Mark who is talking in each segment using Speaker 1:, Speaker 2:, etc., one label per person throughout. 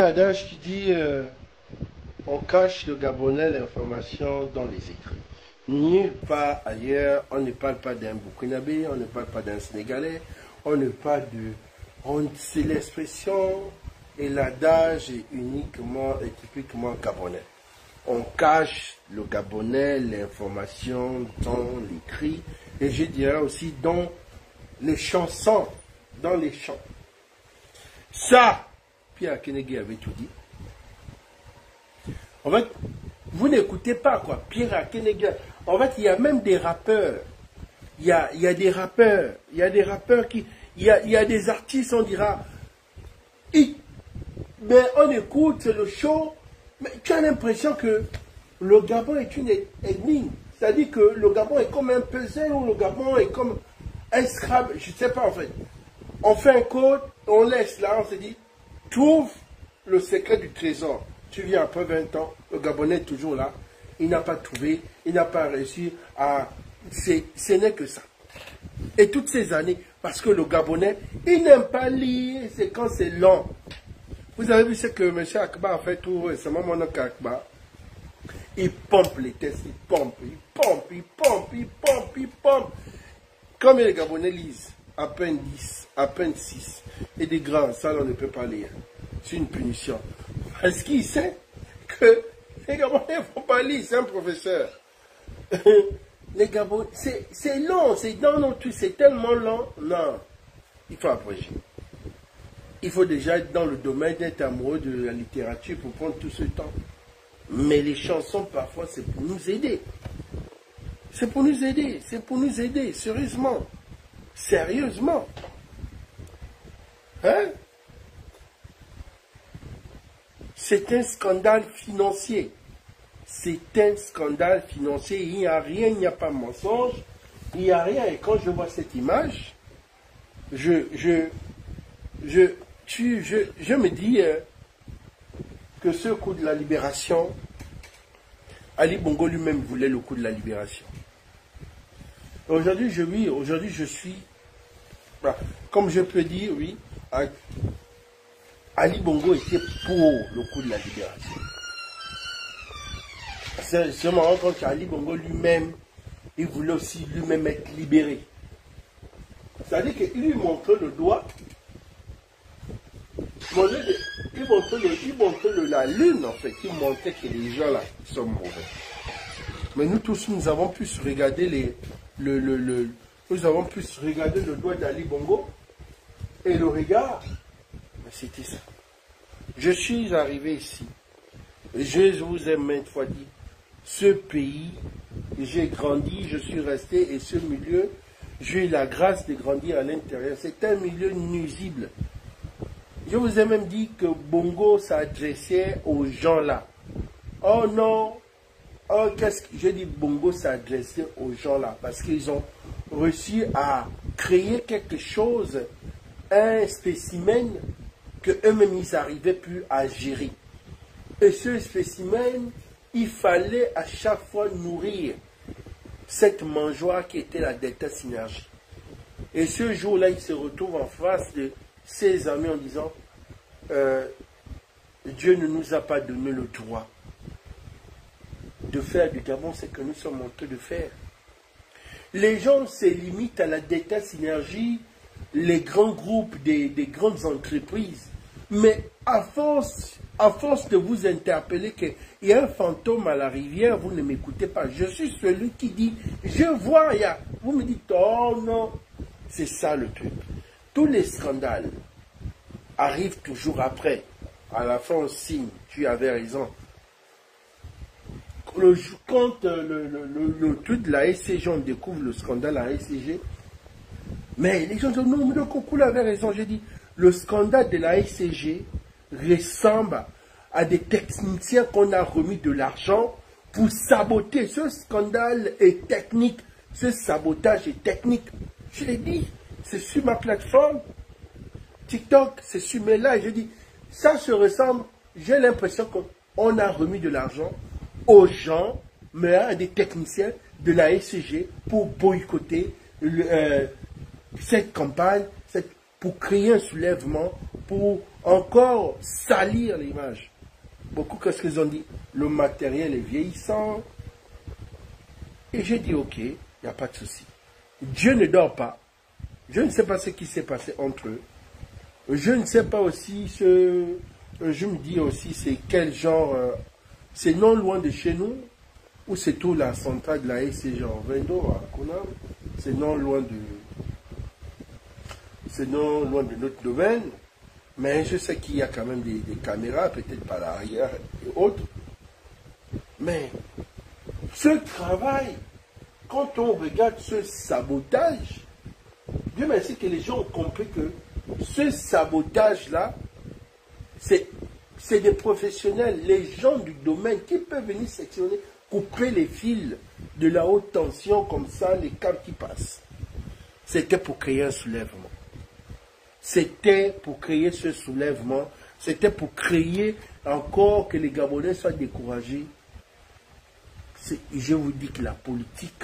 Speaker 1: Adage qui dit on cache le Gabonais l'information dans les écrits. Nulle part ailleurs, on ne parle pas d'un Burkinabé, on ne parle pas d'un Sénégalais, on ne parle de... C'est l'expression et l'adage est uniquement et typiquement gabonais. On cache le Gabonais l'information dans l'écrit et je dirais aussi dans les chansons, dans les chants. Ça, Pierre Kenegui avait tout dit. En fait, vous n'écoutez pas quoi, Pierre Kenegui. En fait, il y a même des rappeurs. Il y a des rappeurs. Il y a des rappeurs qui... Il y a des artistes, on dira... Mais on écoute, c'est le show. Mais tu as l'impression que le Gabon est une énigme. C'est-à-dire que le Gabon est comme un puzzle ou le Gabon est comme un Scrabble. Je ne sais pas en fait. On fait un code, on laisse là, on se dit, trouve le secret du trésor. Tu viens après 20 ans, le Gabonais est toujours là. Il n'a pas trouvé, il n'a pas réussi à... Ce n'est que ça. Et toutes ces années, parce que le Gabonais, il n'aime pas lire, c'est quand c'est long. Vous avez vu ce que M. Akba a fait tout récemment, mon oncle Akba. Il pompe les tests, il pompe. Comme les Gabonais lisent, à peine 10, à peine 6, et des grands, ça on ne peut pas lire. C'est une punition. Parce qu'il sait que les Gabonais ne vont pas lire, c'est un professeur. Les Gabonais, c'est long, c'est tellement long. Non, il faut approcher. Il faut déjà être dans le domaine d'être amoureux de la littérature pour prendre tout ce temps. Mais les chansons, parfois, c'est pour nous aider. C'est pour nous aider, sérieusement. Sérieusement. Hein? C'est un scandale financier. C'est un scandale financier. Il n'y a rien, il n'y a pas de mensonge. Il n'y a rien. Et quand je vois cette image, je me dis que ce coup de la libération, Ali Bongo lui-même voulait le coup de la libération. Aujourd'hui, je suis, comme je peux dire, oui, Ali Bongo était pour le coup de la libération. Je me rends compte qu'Ali Bongo lui-même, il voulait aussi lui-même être libéré. C'est-à-dire qu'il lui montrait le doigt. Il montrait la lune, en fait. Il montrait que les gens là sont mauvais. Mais nous tous, nous avons pu regarder nous avons pu regarder le doigt d'Ali Bongo. Et le regard, c'était ça. Je suis arrivé ici. Je vous ai maintes fois dit, ce pays, j'ai grandi, je suis resté, et ce milieu, j'ai eu la grâce de grandir à l'intérieur. C'est un milieu nuisible. Je vous ai même dit que Bongo s'adressait aux gens là. Oh non, oh, je dis Bongo s'adressait aux gens là, parce qu'ils ont réussi à créer quelque chose, un spécimen que eux-mêmes ils n'arrivaient plus à gérer. Et ce spécimen, il fallait à chaque fois nourrir cette mangeoire qui était la Delta Synergie. Et ce jour-là, il se retrouve en face de ses amis en disant Dieu ne nous a pas donné le droit de faire du Gabon ce que nous sommes en train de faire. Les gens se limitent à la Delta Synergie, les grands groupes des grandes entreprises. Mais à force de vous interpeller qu'il y a un fantôme à la rivière, vous ne m'écoutez pas. Je suis celui qui dit, je vois, vous me dites, oh non, c'est ça le truc. Tous les scandales arrivent toujours après. À la fin, on signe, tu avais raison. Quand le truc de la SCG, on découvre le scandale à la SCG, mais les gens disent, non, mais le Coucou avait raison, j'ai dit, le scandale de la SCG ressemble à des techniciens qu'on a remis de l'argent pour saboter. Ce scandale est technique, ce sabotage est technique. Je l'ai dit, c'est sur ma plateforme TikTok, c'est sur mes lives. Je dis, ça se ressemble, j'ai l'impression qu'on a remis de l'argent aux gens, mais à des techniciens de la SCG pour boycotter cette campagne, pour créer un soulèvement pour encore salir l'image. Beaucoup, qu'est-ce qu'ils ont dit? Le matériel est vieillissant. Et j'ai dit, ok, il n'y a pas de souci. Dieu ne dort pas. Je ne sais pas ce qui s'est passé entre eux. Je ne sais pas aussi je me dis aussi, c'est quel genre, c'est non loin de chez nous, ou c'est tout la centrale de la SC, genre Vendo, à Konam. C'est non loin de notre domaine. Mais je sais qu'il y a quand même des caméras, peut-être par l'arrière et autres. Mais ce travail, quand on regarde ce sabotage, Dieu merci que les gens ont compris que ce sabotage-là, c'est des professionnels, les gens du domaine qui peuvent venir sectionner, couper les fils de la haute tension comme ça, les câbles qui passent. C'était pour créer un soulèvement. C'était pour créer ce soulèvement. C'était pour créer encore que les Gabonais soient découragés. Je vous dis que la politique,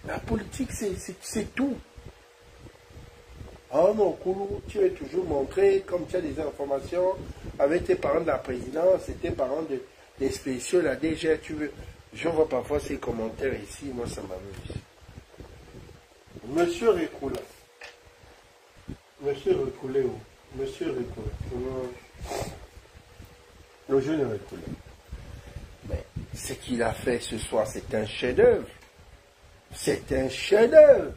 Speaker 1: la politique, c'est tout. Oh non, Koulou, tu es toujours montré, comme tu as des informations, avec tes parents de la présidence et tes parents des spéciaux, la DG, tu veux. Je vois parfois ces commentaires ici, moi ça m'amuse. Monsieur Recoula. Monsieur Recoulé où? Monsieur Recoulé. Le jeune Recoulé. Mais ce qu'il a fait ce soir, c'est un chef-d'œuvre. C'est un chef-d'œuvre.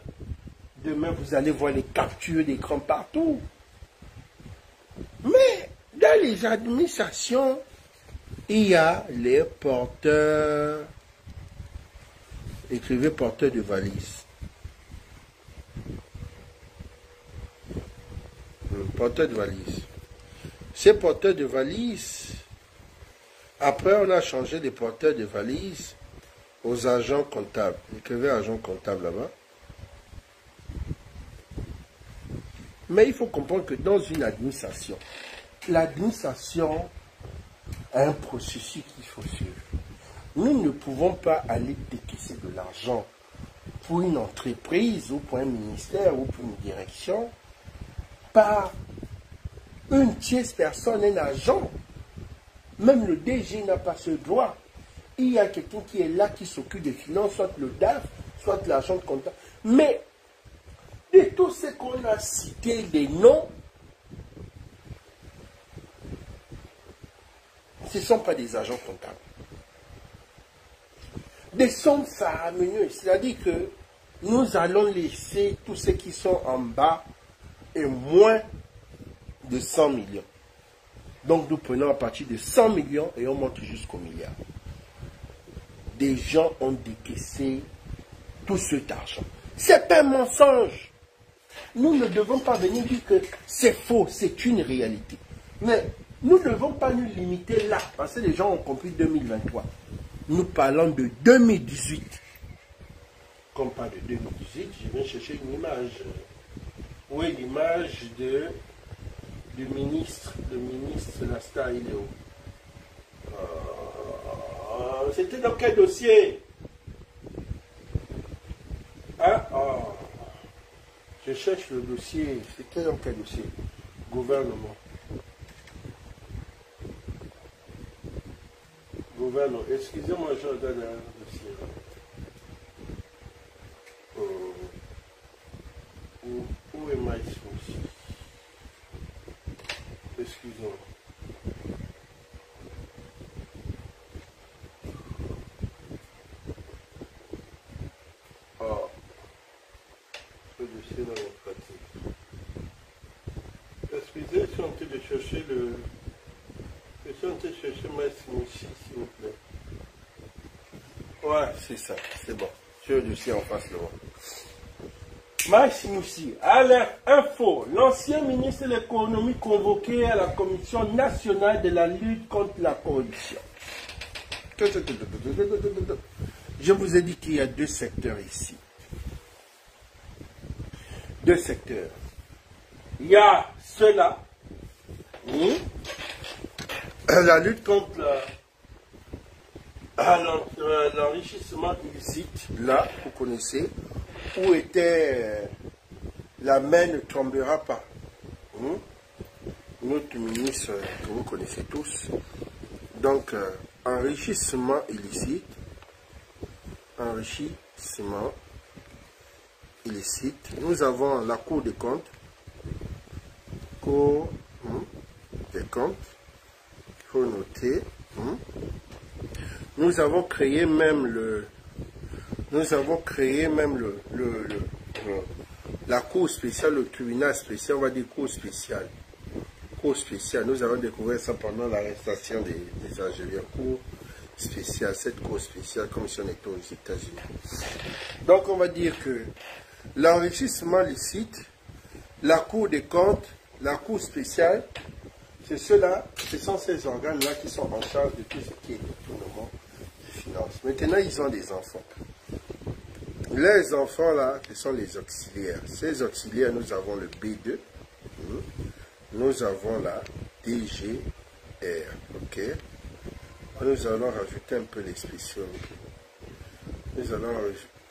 Speaker 1: Demain, vous allez voir les captures d'écran partout. Mais dans les administrations, il y a les porteurs. Écrivez porteurs de valises. Porteurs de valises. Ces porteurs de valises, après on a changé les porteurs de valises aux agents comptables. Écrivez agent comptable là-bas. Mais il faut comprendre que dans une administration, l'administration a un processus qu'il faut suivre. Nous ne pouvons pas aller décaisser de l'argent pour une entreprise ou pour un ministère ou pour une direction par une tierce personne, un agent. Même le DG n'a pas ce droit. Il y a quelqu'un qui est là, qui s'occupe des finances, soit le DAF, soit l'agent comptable. Mais de tout ce qu'on a cité des noms, ce ne sont pas des agents comptables. Des sommes faramineuses, c'est-à-dire que nous allons laisser tous ceux qui sont en bas et moins de 100 millions. Donc nous prenons à partir de 100 millions et on monte jusqu'au milliard. Des gens ont décaissé tout cet argent. C'est un mensonge. Nous ne devons pas venir dire que c'est faux, c'est une réalité. Mais nous ne devons pas nous limiter là, parce que les gens ont compris 2023. Nous parlons de 2018. Comme pas de 2018, je vais chercher une image. Où est l'image du ministre? Le ministre, la star, il est où? C'était dans quel dossier? Ah, oh. Je cherche le dossier. C'était dans quel dossier? Gouvernement. Gouvernement. Excusez-moi, je donne un dossier. Où est Maïs aussi? Excusez-moi. Ah. Ce dossier dans la pratique. Excusez, je suis en train de chercher le... Je suis en train de chercher Maïs Moussi, s'il vous plaît. Ouais, c'est ça, c'est bon. J'ai le dossier en face de moi. Maïs Moussi, alerte info, l'ancien ministre de l'économie convoqué à la Commission nationale de la lutte contre la corruption. Je vous ai dit qu'il y a deux secteurs ici. Deux secteurs. Il y a ceux-là, la lutte contre l'enrichissement illicite, là, vous connaissez, où était la main ne tombera pas. Notre ministre que vous connaissez tous. Donc, enrichissement illicite. Enrichissement illicite. Nous avons la Cour des comptes. Cour des comptes. Il faut noter. Nous avons créé même la Cour spéciale, le tribunal spécial, on va dire Cour spéciale. Cour spéciale, nous avons découvert ça pendant l'arrestation des Algériens. Cour spéciale, cette Cour spéciale, comme si on était aux États-Unis. Donc on va dire que l'enrichissement licite, la Cour des comptes, la Cour spéciale, c'est ceux-là, ce sont ces organes-là qui sont en charge de tout ce qui est détournement des finances. Maintenant, ils ont des enfants. Les enfants, là, ce sont les auxiliaires. Ces auxiliaires, nous avons le B2. Nous avons la DGR. OK. Nous allons rajouter un peu les spéciaux. Nous allons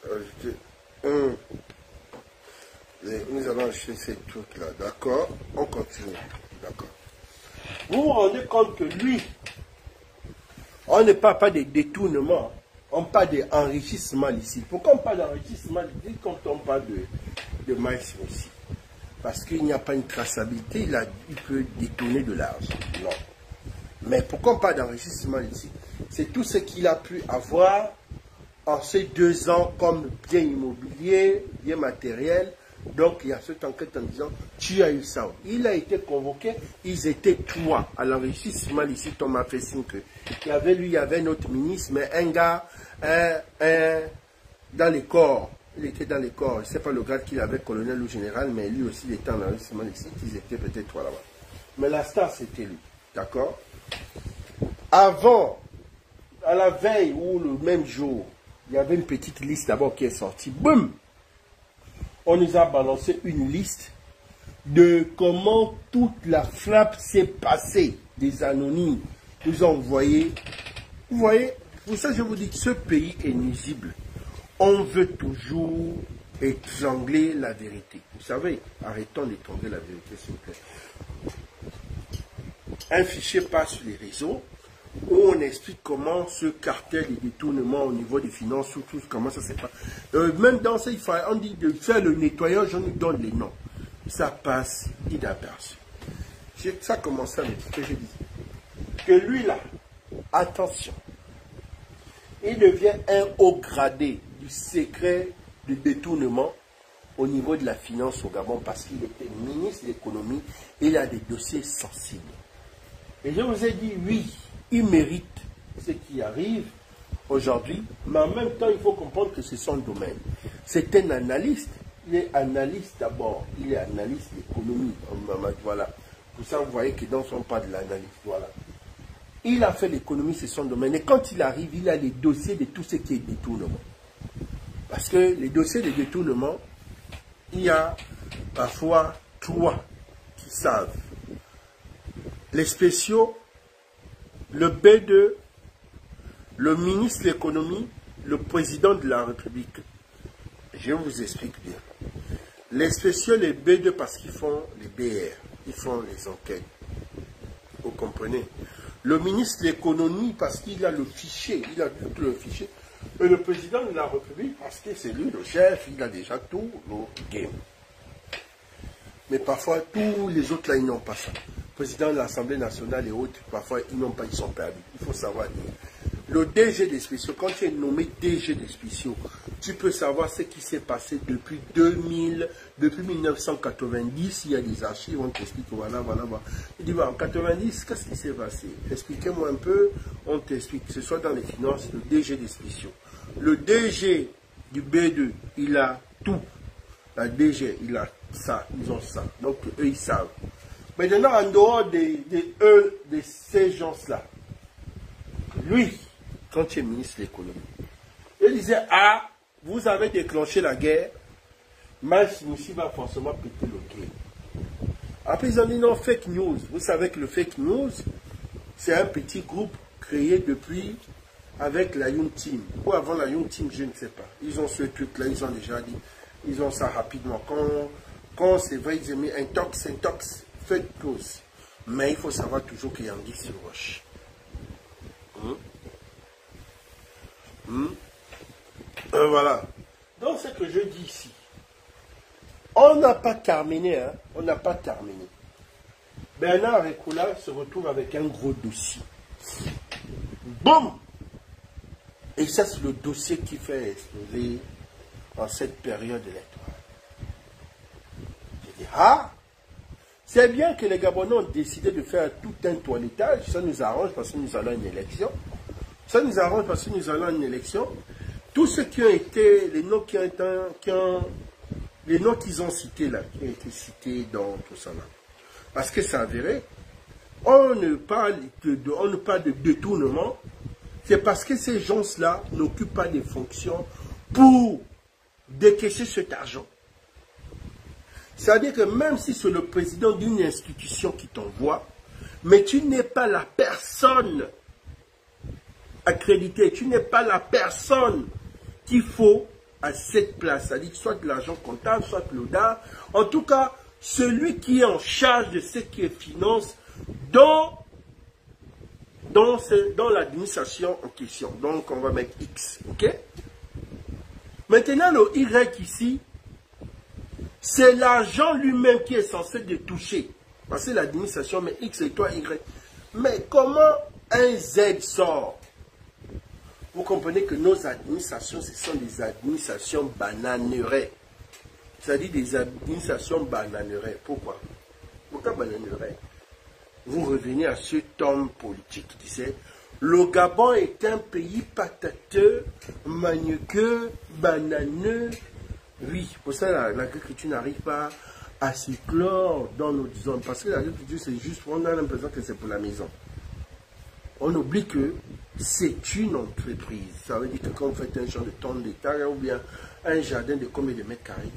Speaker 1: rajouter nous allons ajouter ces trucs-là. D'accord. On continue. D'accord. Vous vous rendez compte que lui, on ne parle pas de détournement, on parle d'enrichissement licite. Pourquoi on parle d'enrichissement licite quand on parle de maïs aussi? Parce qu'il n'y a pas une traçabilité, il peut détourner de l'argent. Non. Mais pourquoi on parle d'enrichissement licite? C'est tout ce qu'il a pu avoir en ces 2 ans comme bien immobilier, bien matériel. Donc il y a cette enquête en disant, tu as eu ça. Il a été convoqué, ils étaient 3 à l'enrichissement licite. On m'a fait signe que il y avait notre ministre, mais un gars, dans les corps. Il était dans les corps. Je ne sais pas le grade qu'il avait, colonel ou général, mais lui aussi, il était en enrichissement licite. Ils étaient peut-être 3 là-bas. Mais la star, c'était lui. D'accord? Avant, à la veille ou le même jour, il y avait une petite liste d'abord qui est sortie. Boum! On nous a balancé une liste de comment toute la frappe s'est passée. Des anonymes nous ont envoyé. Vous voyez, pour ça je vous dis que ce pays est nuisible. On veut toujours étrangler la vérité. Vous savez, arrêtons d'étrangler la vérité, s'il vous plaît. Un fichier passe sur les réseaux où on explique comment ce cartel de détournement au niveau des finances, surtout comment ça se passe. Même dans ça, on dit de faire le nettoyage, on nous donne les noms. Ça passe inaperçu. Ça commence à me dire que je dis que lui là, attention, il devient un haut gradé du secret du détournement au niveau de la finance au Gabon parce qu'il était ministre de l'économie et il a des dossiers sensibles. Et je vous ai dit, oui, il mérite ce qui arrive aujourd'hui, mais en même temps, il faut comprendre que c'est son domaine. C'est un analyste. Il est analyste d'abord. Il est analyste d'économie. Voilà. Pour ça, vous voyez que dans son pas de l'analyse, voilà. Il a fait l'économie, c'est son domaine. Et quand il arrive, il a les dossiers de tout ce qui est détournement. Parce que les dossiers de détournement, il y a parfois 3 qui savent. Les spéciaux, le B2, le ministre de l'économie, le président de la République. Je vous explique bien. Les spéciaux, les B2, parce qu'ils font les BR, ils font les enquêtes. Vous comprenez? Le ministre de l'économie, parce qu'il a le fichier, il a tout le fichier. Et le président de la République, parce que c'est lui le chef, il a déjà tout le game. Mais parfois, tous les autres là, ils n'ont pas ça. Le président de l'Assemblée nationale et autres, parfois, ils n'ont pas, ils sont perdus. Il faut savoir dire. Le DG des spéciaux, quand tu es nommé DG des spéciaux, tu peux savoir ce qui s'est passé depuis 1990. Il y a des archives, on t'explique, voilà. Il dit, en 90, qu'est-ce qui s'est passé? Expliquez-moi un peu, on t'explique. Que ce soit dans les finances, le DG des spéciaux. Le DG du B2, il a tout. La DG, il a ça, ils ont ça. Donc, eux, ils savent. Maintenant, en dehors de ces gens-là, lui, quand il est ministre de l'économie, il disait, ah, vous avez déclenché la guerre, Maïs Moussi va forcément péter le game. Après, ils ont dit non, fake news. Vous savez que le fake news, c'est un petit groupe créé depuis, avec la Young Team. Ou avant la Young Team, je ne sais pas. Ils ont ce truc-là, ils ont déjà dit, ils ont ça rapidement. Quand Quand c'est vrai, ils aiment intox, faites pause. Mais il faut savoir toujours qu'il y a un guise sur roche. Voilà. Donc, ce que je dis ici, on n'a pas terminé, hein. On n'a pas terminé. Bernard Rekula se retrouve avec un gros dossier. Boum! Et ça, c'est le dossier qui fait exploser en cette période électorale. Je dis, ah! C'est bien que les Gabonais ont décidé de faire tout un toilettage. Ça nous arrange parce que nous allons à une élection. Ça nous arrange parce que nous allons à une élection. Tous ceux qui ont été, les noms qui ont été, les noms qu'ils ont cités là, qui ont été cités dans tout ça là. Parce que c'est avéré, on ne parle de détournement, c'est parce que ces gens-là n'occupent pas des fonctions pour décaisser cet argent. C'est-à-dire que même si c'est le président d'une institution qui t'envoie, mais tu n'es pas la personne accréditée, tu n'es pas la personne qu'il faut à cette place. C'est-à-dire soit de l'argent comptable, soit l'ODA. En tout cas, celui qui est en charge de ce qui est finance dans l'administration en question. Donc, on va mettre X. OK? Maintenant, le Y ici, c'est l'argent lui-même qui est censé de toucher. Parce que l'administration met X et toi Y. Mais comment un Z sort? Vous comprenez que nos administrations, ce sont des administrations bananeraires. C'est-à-dire des administrations bananeraires. Pourquoi? Pourquoi bananeraires? Vous revenez à cet homme politique qui disait le Gabon est un pays patateux, manioqueux, bananeux. Oui, pour ça l'agriculture n'arrive pas à se clore dans nos zones. Parce que l'agriculture, c'est juste, on a l'impression que c'est pour la maison. On oublie que c'est une entreprise. Ça veut dire que quand vous faites un champ de tonnes d'hectares ou bien un jardin de combien de mètres carrés,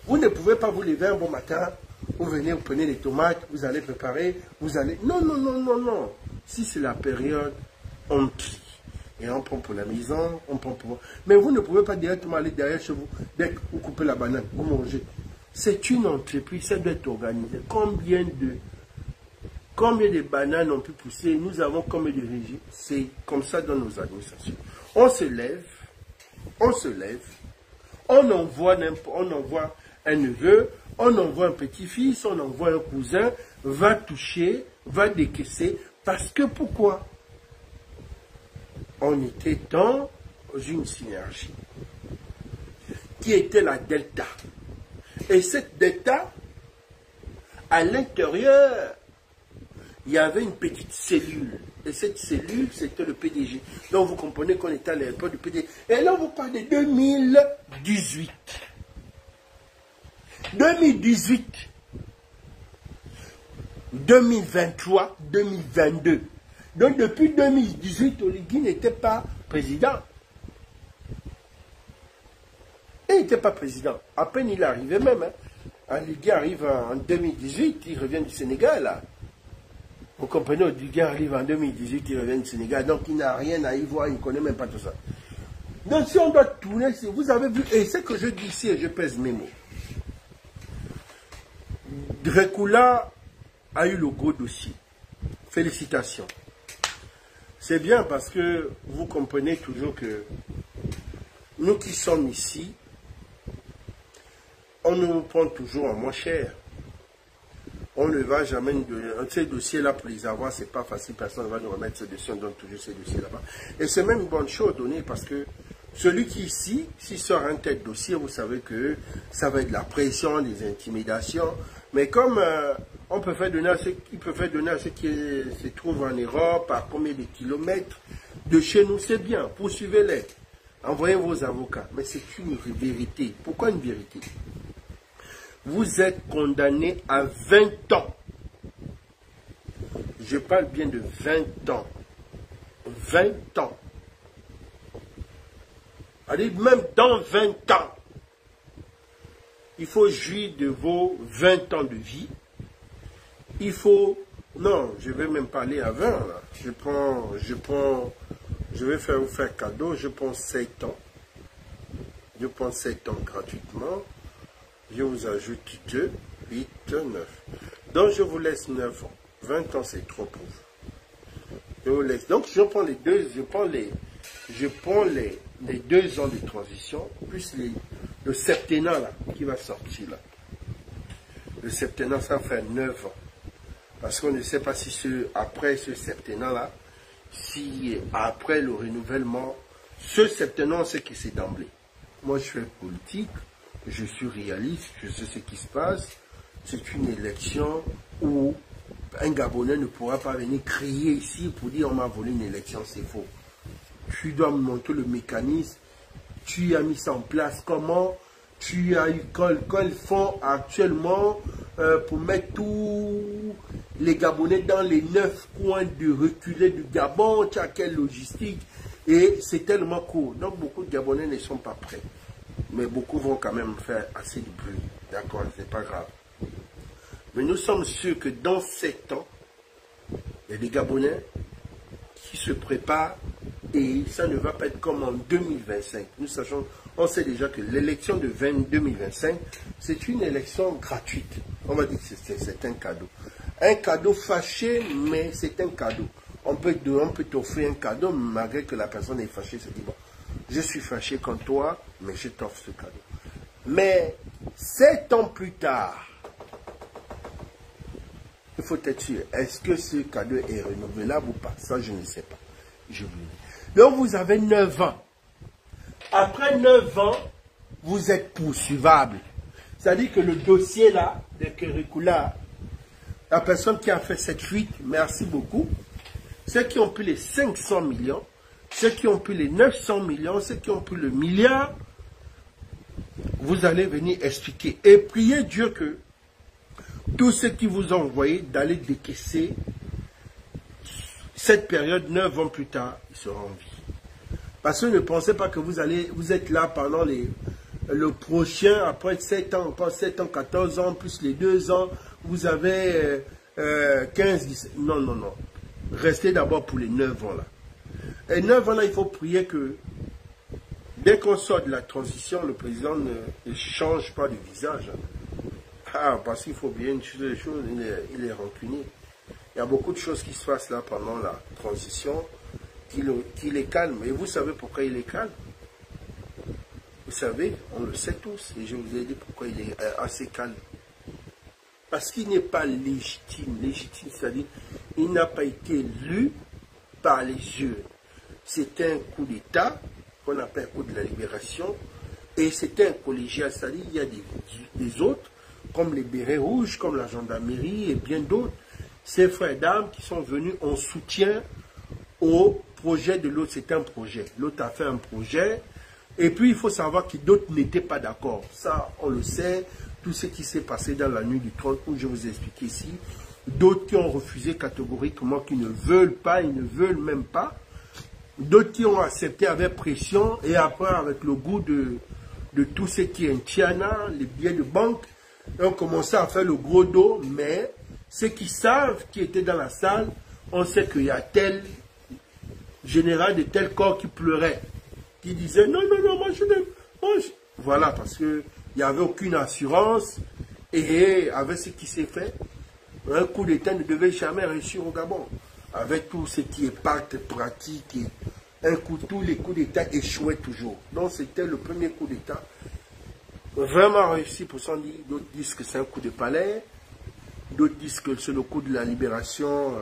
Speaker 1: vous ne pouvez pas vous lever un bon matin, vous venez, vous prenez les tomates, vous allez préparer, vous allez... Non, non, non, non, non. Si c'est la période, on trie. Et on prend pour la maison, on prend pour... Mais vous ne pouvez pas directement aller derrière chez vous, dès que vous coupez la banane, vous mangez. C'est une entreprise, ça doit être organisé. Combien de bananes ont pu pousser? Nous avons combien de régimes? C'est comme ça dans nos administrations. On se lève, on envoie un neveu, on envoie un petit-fils, on envoie un cousin, va toucher, va décaisser. Parce que pourquoi? On était dans une synergie qui était la delta. Et cette delta, à l'intérieur, il y avait une petite cellule. Et cette cellule, c'était le PDG. Donc vous comprenez qu'on était à l'époque du PDG. Et là, on vous parle de 2018. 2018, 2023, 2022. Donc depuis 2018, Oligui n'était pas président. Il n'était pas président. À peine il arrivait même. Oligui arrive en 2018, il revient du Sénégal. Là. Vous comprenez, Oligui arrive en 2018, il revient du Sénégal. Donc il n'a rien à y voir, il ne connaît même pas tout ça. Donc si on doit tourner, si vous avez vu, et ce que je dis ici, et je pèse mes mots. Rekula a eu le gros dossier. Félicitations. C'est bien parce que vous comprenez toujours que nous qui sommes ici, on nous prend toujours en moins cher. On ne va jamais... Ces dossiers-là, pour les avoir, c'est pas facile. Personne ne va nous remettre ces dossiers. On donne toujours ces dossiers là-bas. Et c'est même une bonne chose donnée parce que celui qui ici, s'il sort un tel dossier, vous savez que ça va être de la pression, des intimidations. Mais comme on peut faire donner à ceux qui se trouvent en Europe, à combien de kilomètres de chez nous, c'est bien. Poursuivez-les. Envoyez vos avocats. Mais c'est une vérité. Pourquoi une vérité? Vous êtes condamné à 20 ans. Je parle bien de 20 ans. 20 ans. Allez, même dans 20 ans, il faut jouir de vos 20 ans de vie. Il faut... Non, je vais même pas aller à 20. Là. Je vais vous faire cadeau. Je prends 7 ans. Je prends 7 ans gratuitement. Je vous ajoute 2, 8, 9. Donc je vous laisse 9 ans. 20 ans, c'est trop pour vous. Je vous laisse. Donc je prends les deux, je prends les 2 ans de transition, plus le septennat là, qui va sortir là. Le septennat, ça fait 9 ans. Parce qu'on ne sait pas si après ce septennat là, si après le renouvellement, ce septennat, on sait que c'est d'emblée. Moi, je fais politique, je suis réaliste, je sais ce qui se passe. C'est une élection où un Gabonais ne pourra pas venir crier ici pour dire on m'a volé une élection, c'est faux. Tu dois me montrer le mécanisme, tu as mis ça en place, comment tu as eu, quand ils font actuellement pour mettre tous les Gabonais dans les 9 coins de reculé du Gabon, tu as quelle logistique, et c'est tellement court. Donc beaucoup de Gabonais ne sont pas prêts. Mais beaucoup vont quand même faire assez de bruit. D'accord, c'est pas grave. Mais nous sommes sûrs que dans 7 ans, il y a des Gabonais qui se préparent et ça ne va pas être comme en 2025. Nous sachons, on sait déjà que l'élection de 2025, c'est une élection gratuite. On va dire que c'est un cadeau. Un cadeau fâché, mais c'est un cadeau. On peut t'offrir un cadeau malgré que la personne est fâchée, se dit bon, je suis fâché contre toi, mais je t'offre ce cadeau. Mais 7 ans plus tard, il faut être sûr, est-ce que ce cadeau est renouvelable ou pas? Ça, je ne sais pas. Je vous le dis. Donc, vous avez 9 ans. Après 9 ans, vous êtes poursuivable. C'est-à-dire que le dossier là, de Kérékoula, la personne qui a fait cette fuite, merci beaucoup. Ceux qui ont pris les 500 millions, ceux qui ont pris les 900 millions, ceux qui ont pris le milliard, vous allez venir expliquer. Et priez Dieu que tous ceux qui vous ont envoyé d'aller décaisser cette période 9 ans plus tard, ils seront en vie. Parce que ne pensez pas que vous êtes là pendant le prochain, après 7 ans, encore 7 ans, 14 ans, plus les 2 ans, vous avez 15, 17. Non, non, non. Restez d'abord pour les 9 ans là. Et 9 ans là, il faut prier que dès qu'on sort de la transition, le président ne change pas de visage. Ah, parce qu'il faut bien utiliser les choses, il est rancunier. Il y a beaucoup de choses qui se passent là pendant la transition qui les calme. Et vous savez pourquoi il est calme? Vous savez, on le sait tous, et je vous ai dit pourquoi il est assez calme. Parce qu'il n'est pas légitime. Légitime, c'est-à-dire, il n'a pas été élu par les yeux. C'était un coup d'État, qu'on appelle coup de la libération, et c'était un collégial, c'est-à-dire, il y a des autres, comme les bérets rouges, comme la gendarmerie et bien d'autres, ces frères d'armes qui sont venus en soutien au projet de l'autre. C'est un projet. L'autre a fait un projet. Et puis, il faut savoir que d'autres n'étaient pas d'accord. Ça, on le sait. Tout ce qui s'est passé dans la nuit du 30 août, je vous ai expliqué ici. D'autres qui ont refusé catégoriquement, qui ne veulent pas, ils ne veulent même pas. D'autres qui ont accepté avec pression. Et après, avec le goût de tout ce qui est Tiana, les billets de banque, ils ont commencé à faire le gros dos. Mais ceux qui savent, qui étaient dans la salle, on sait qu'il y a tel général de tel corps qui pleurait, qui disait non, non, non, moi je n'aime pas. Voilà, parce qu'il n'y avait aucune assurance, et avec ce qui s'est fait, un coup d'État ne devait jamais réussir au Gabon. Avec tout ce qui est pacte pratique, tous les coups d'État échouaient toujours. Donc c'était le premier coup d'État vraiment réussi pour s'en dire. D'autres disent que c'est un coup de palais, d'autres disent que c'est le coup de la libération.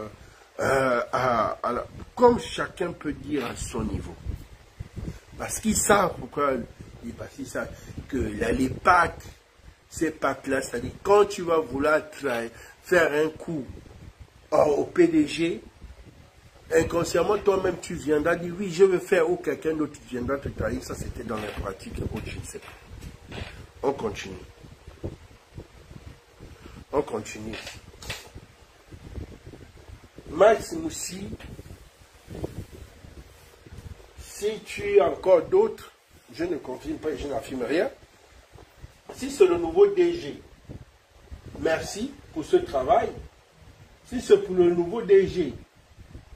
Speaker 1: Comme chacun peut dire à son niveau. Parce qu'ils savent pourquoi, parce qu'ils savent que les pactes, ces pactes-là, c'est-à-dire quand tu vas vouloir faire un coup au PDG, inconsciemment toi-même tu viendras dire oui, je veux faire, ou quelqu'un d'autre viendra te trahir. Ça c'était dans la pratique, je ne sais pas. On continue. On continue. Max Moussi, si tu as encore d'autres, je ne confirme pas, je n'affirme rien. Si c'est le nouveau DG, merci pour ce travail. Si c'est pour le nouveau DG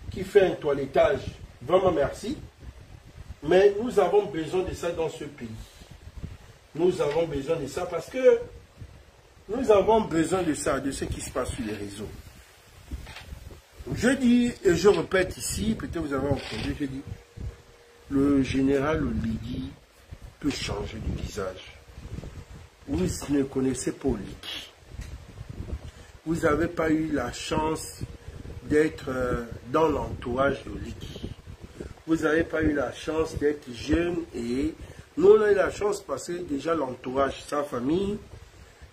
Speaker 1: qui fait un toilettage, vraiment merci. Mais nous avons besoin de ça dans ce pays. Nous avons besoin de ça parce que Nous avons besoin de ça, de ce qui se passe sur les réseaux. Je dis, et je répète ici, peut-être vous avez entendu, je dis, le général Oligui peut changer de visage. Vous ne connaissez pas Oligui. Vous n'avez pas eu la chance d'être dans l'entourage d'Oligui. Vous n'avez pas eu la chance d'être jeune et nous on a eu la chance parce que déjà l'entourage, sa famille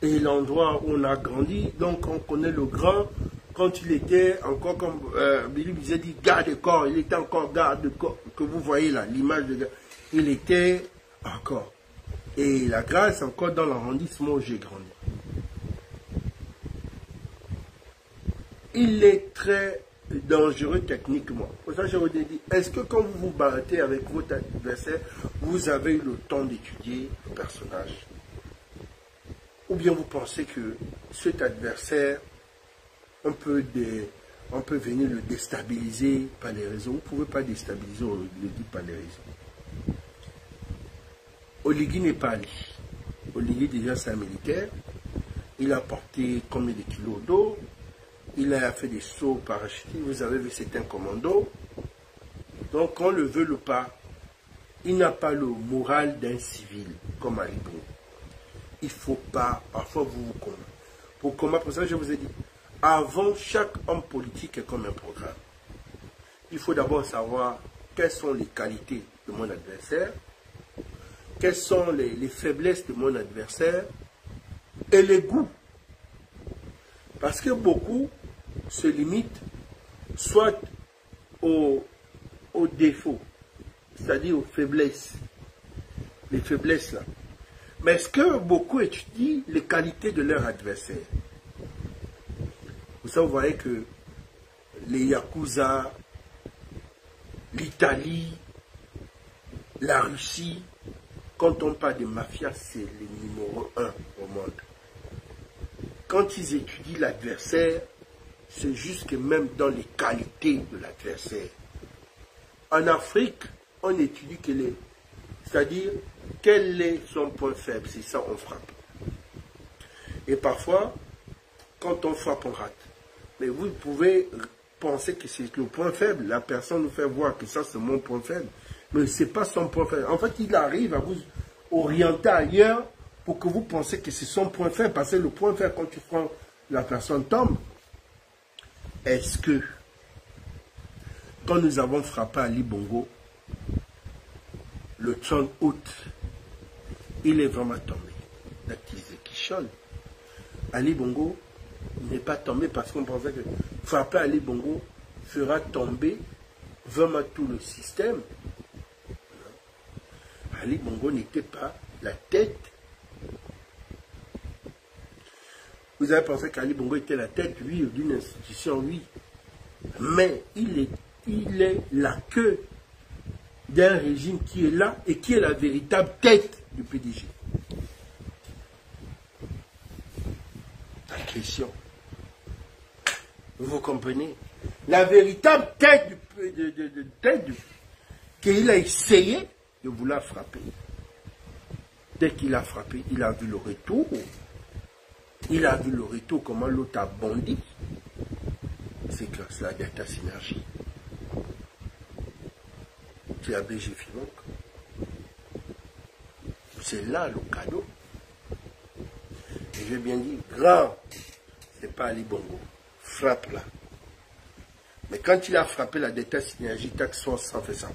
Speaker 1: et l'endroit où on a grandi, donc on connaît le grand. Quand il était encore, comme Billy disait, dit garde de corps, il était encore garde de corps, que vous voyez là, l'image de garde, il était encore. Et la grâce encore dans l'arrondissement où j'ai grandi. Il est très dangereux techniquement. Pour ça, je vous ai dit, est-ce que quand vous vous battez avec votre adversaire, vous avez eu le temps d'étudier le personnage? Ou bien vous pensez que cet adversaire, on peut venir le déstabiliser par les réseaux. Vous ne pouvez pas déstabiliser Oligui par les réseaux. Oligui n'est pas allé. Oligui déjà c'est un militaire. Il a porté combien de kilos d'eau. Il a fait des sauts parachutés. Vous avez vu, c'est un commando. Donc on le veut le pas. Il n'a pas le moral d'un civil comme Ali Bongo. Il ne faut pas, parfois vous combattre. Pour combattre, pour ça je vous ai dit, avant, chaque homme politique est comme un programme. Il faut d'abord savoir quelles sont les qualités de mon adversaire, quelles sont les faiblesses de mon adversaire et les goûts. Parce que beaucoup se limitent soit aux défauts, c'est-à-dire aux faiblesses. Les faiblesses là. Mais est-ce que beaucoup étudient les qualités de leur adversaire? Vous voyez que les Yakuza, l'Italie, la Russie, quand on parle de mafia, c'est le numéro 1 au monde. Quand ils étudient l'adversaire, c'est juste que même dans les qualités de l'adversaire. En Afrique, on étudie c'est-à-dire quel est son point faible, c'est ça on frappe. Et parfois, quand on frappe, on rate. Mais vous pouvez penser que c'est le point faible. La personne nous fait voir que ça, c'est mon point faible. Mais ce n'est pas son point faible. En fait, il arrive à vous orienter ailleurs pour que vous pensiez que c'est son point faible. Parce que le point faible, quand tu prends, la personne tombe. Est-ce que, quand nous avons frappé Ali Bongo, le 30 août, il est vraiment tombé. D'actiser Kishon. Ali Bongo n'est pas tombé parce qu'on pensait que frapper Ali Bongo fera tomber vraiment tout le système. Ali Bongo n'était pas la tête. Vous avez pensé qu'Ali Bongo était la tête, oui, d'une institution, oui. Mais il est la queue d'un régime qui est là et qui est la véritable tête du PDG. La question. Vous comprenez? La véritable tête qu'il a essayé de vouloir frapper. Dès qu'il a frappé, il a vu le retour. Il a vu le retour, comment l'autre a bondi. C'est grâce à la data synergie. Tu as BG Filonc. C'est là le cadeau. Et j'ai bien dit, grand, c'est pas Ali Bongo. Frappe là. Mais quand il a frappé la data synergie, tac 60 fait ça.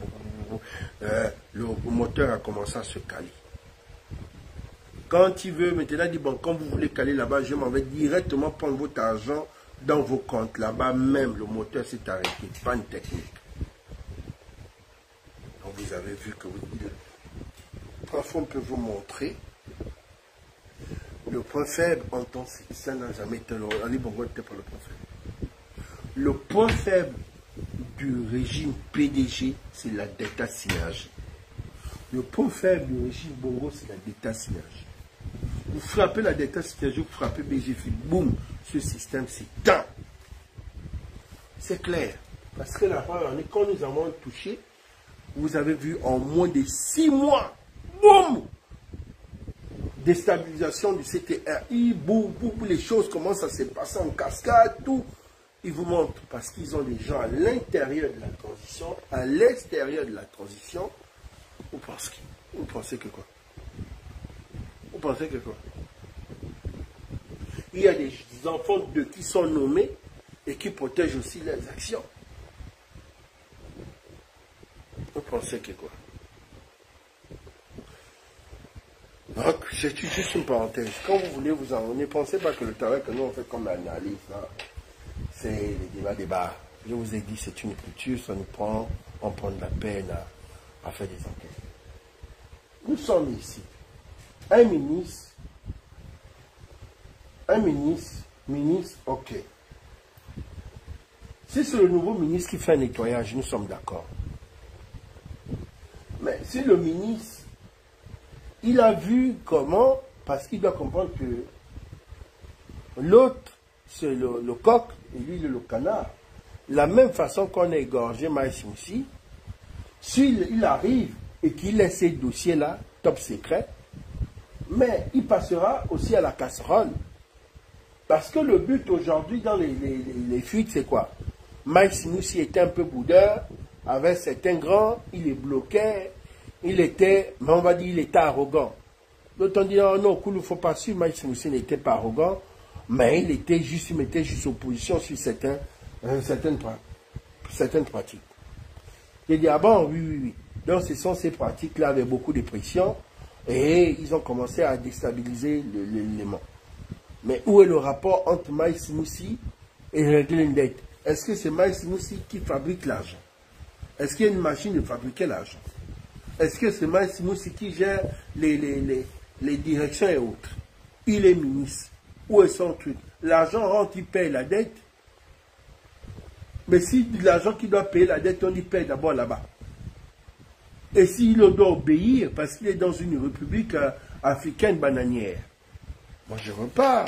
Speaker 1: Le moteur a commencé à se caler. Quand il veut, maintenant, il dit, bon, quand vous voulez caler là-bas, je m'en vais directement prendre votre argent dans vos comptes. Là-bas même, le moteur s'est arrêté. Pas une technique. Donc vous avez vu que parfois on peut vous montrer le point faible en tant que ça n'a jamais été Ali Bongo n'était pas le point faible. Le point faible du régime PDG, c'est la data synergie. Le point faible du régime Bongo, c'est la data synergie. Vous frappez la data synergie, vous frappez BGF, boum, ce système s'éteint. C'est clair. Parce que là-bas, quand nous avons touché, vous avez vu en moins de 6 mois, boum, déstabilisation du CTRI, les choses commencent à se passer en cascade, tout. Ils vous montrent parce qu'ils ont des gens à l'intérieur de la transition, à l'extérieur de la transition. Vous pensez que quoi? Vous pensez que quoi? Il y a des enfants qui sont nommés et qui protègent aussi leurs actions. Vous pensez que quoi? Donc, c'est juste une parenthèse. Quand vous voulez vous en ne pensez pas que le travail que nous on fait comme analyse, c'est les débats. Je vous ai dit, c'est une culture, ça nous prend, on prend de la peine à faire des enquêtes. Nous sommes ici. Un ministre, ok. Si c'est le nouveau ministre qui fait un nettoyage, nous sommes d'accord. Mais si le ministre, il a vu comment, parce qu'il doit comprendre que l'autre, c'est le coq, et lui, le canard. La même façon qu'on a égorgé Maïs Moussi, s'il arrive et qu'il laisse ces dossiers-là, top secret, mais il passera aussi à la casserole. Parce que le but aujourd'hui dans les fuites, c'est quoi? Maïs Moussi était un peu boudeur, avec certains grands, il les bloquait, il était, mais on va dire, il était arrogant. D'autres ont dit, oh non, il ne faut pas suivre, Maïs Moussi n'était pas arrogant, mais il mettait juste opposition sur certaines pratiques. J'ai dit, ah bon, oui. Donc ce sont ces pratiques-là avec beaucoup de pression, et ils ont commencé à déstabiliser l'élément. Mais où est le rapport entre Maïs Moussi et régler une dette? Est-ce que c'est Maïs Moussi qui fabrique l'argent? Est-ce qu'il y a une machine de fabriquer l'argent? Est-ce que c'est Maïs Moussi qui gère les directions et autres? Il est ministre. Où est son truc? L'argent rentre, il paye la dette. Mais si l'argent qui doit payer la dette, on y paye d'abord là-bas. Et s'il doit obéir, parce qu'il est dans une république africaine bananière. Moi, je ne veux pas.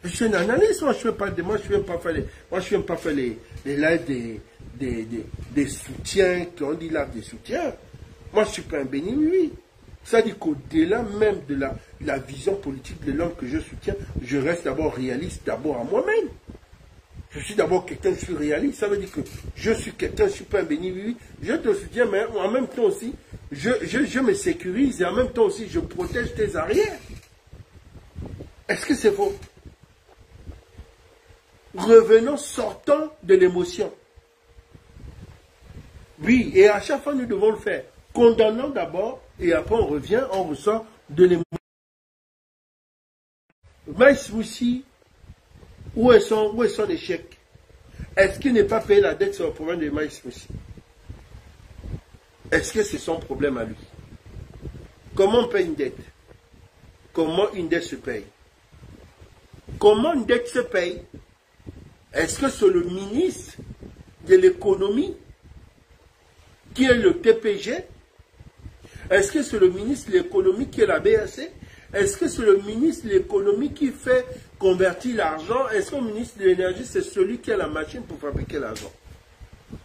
Speaker 1: Je suis un analyste, moi, je ne viens pas faire les lives des soutiens, qu'on dit là des soutiens. Moi, je ne suis pas un béni, oui. Ça dit qu'au-delà même de la vision politique de l'homme que je soutiens, je reste d'abord réaliste, d'abord à moi-même. Je suis d'abord quelqu'un, je suis réaliste. Ça veut dire que je suis quelqu'un, je ne suis pas un béni, oui. Je te soutiens, mais en même temps aussi, je me sécurise et en même temps aussi, je protège tes arrières. Est-ce que c'est faux? Revenons, sortant de l'émotion. Oui, et à chaque fois, nous devons le faire. Condamnons d'abord, et après on revient, on ressort de l'émotion. Maïs Moussi, où est son échec? Est-ce qu'il n'est pas payé la dette sur le problème de Maïs Moussi? Est-ce que c'est son problème à lui? Comment on paye une dette? Comment une dette se paye? Comment une dette se paye? Est-ce que c'est le ministre de l'économie qui est le TPG? Est-ce que c'est le ministre de l'économie qui est la BAC? Est-ce que c'est le ministre de l'économie qui fait convertir l'argent? Est-ce que le ministre de l'énergie, c'est celui qui a la machine pour fabriquer l'argent?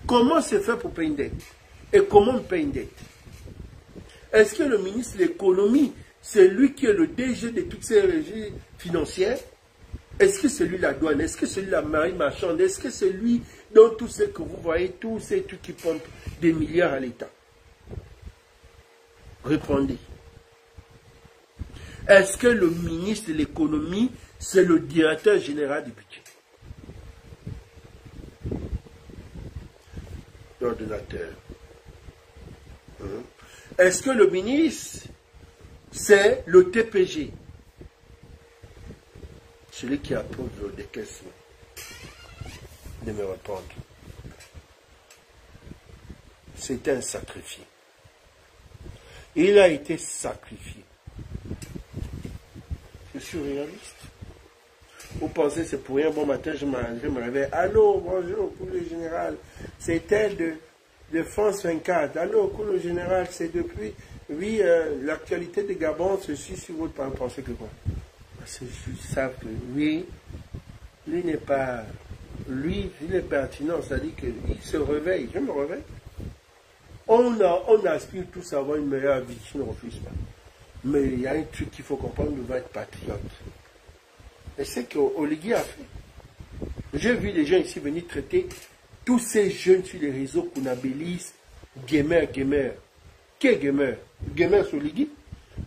Speaker 1: Comment c'est fait pour payer une dette? Et comment on paye une dette? Est-ce que le ministre de l'économie, c'est lui qui est le DG de toutes ces régies financières? Est-ce que c'est lui la douane? Est-ce que c'est lui la marine marchande? Est-ce que c'est lui dans tout ce que vous voyez, tous ces trucs qui pompent des milliards à l'État? Répondez. Est-ce que le ministre de l'économie, c'est le directeur général du budget? L'ordinateur. Est-ce que le ministre, c'est le TPG? Celui qui approuve le décaissement. De me répondre. C'était un sacrifié. Il a été sacrifié. Je suis réaliste. Vous pensez que c'est pour rien, bon matin, je me réveille. Allô, bonjour, couleur général. C'est elle de France 24. Allô, couleur général, c'est depuis. Oui, l'actualité de Gabon, ceci sur votre parole. Pensez que quoi? Parce que je sais que oui, lui n'est pas. Lui, il est pertinent, c'est-à-dire qu'il se réveille. Je me réveille. On aspire tous à avoir une meilleure vie, je ne refuse pas. Mais il y a un truc qu'il faut comprendre, on va être patriote. Et c'est qu'Oligui a fait. J'ai vu des gens ici venir traiter tous ces jeunes sur les réseaux qu'on appellise gamers. Qui est gamer? Gamers, c'est Oligui.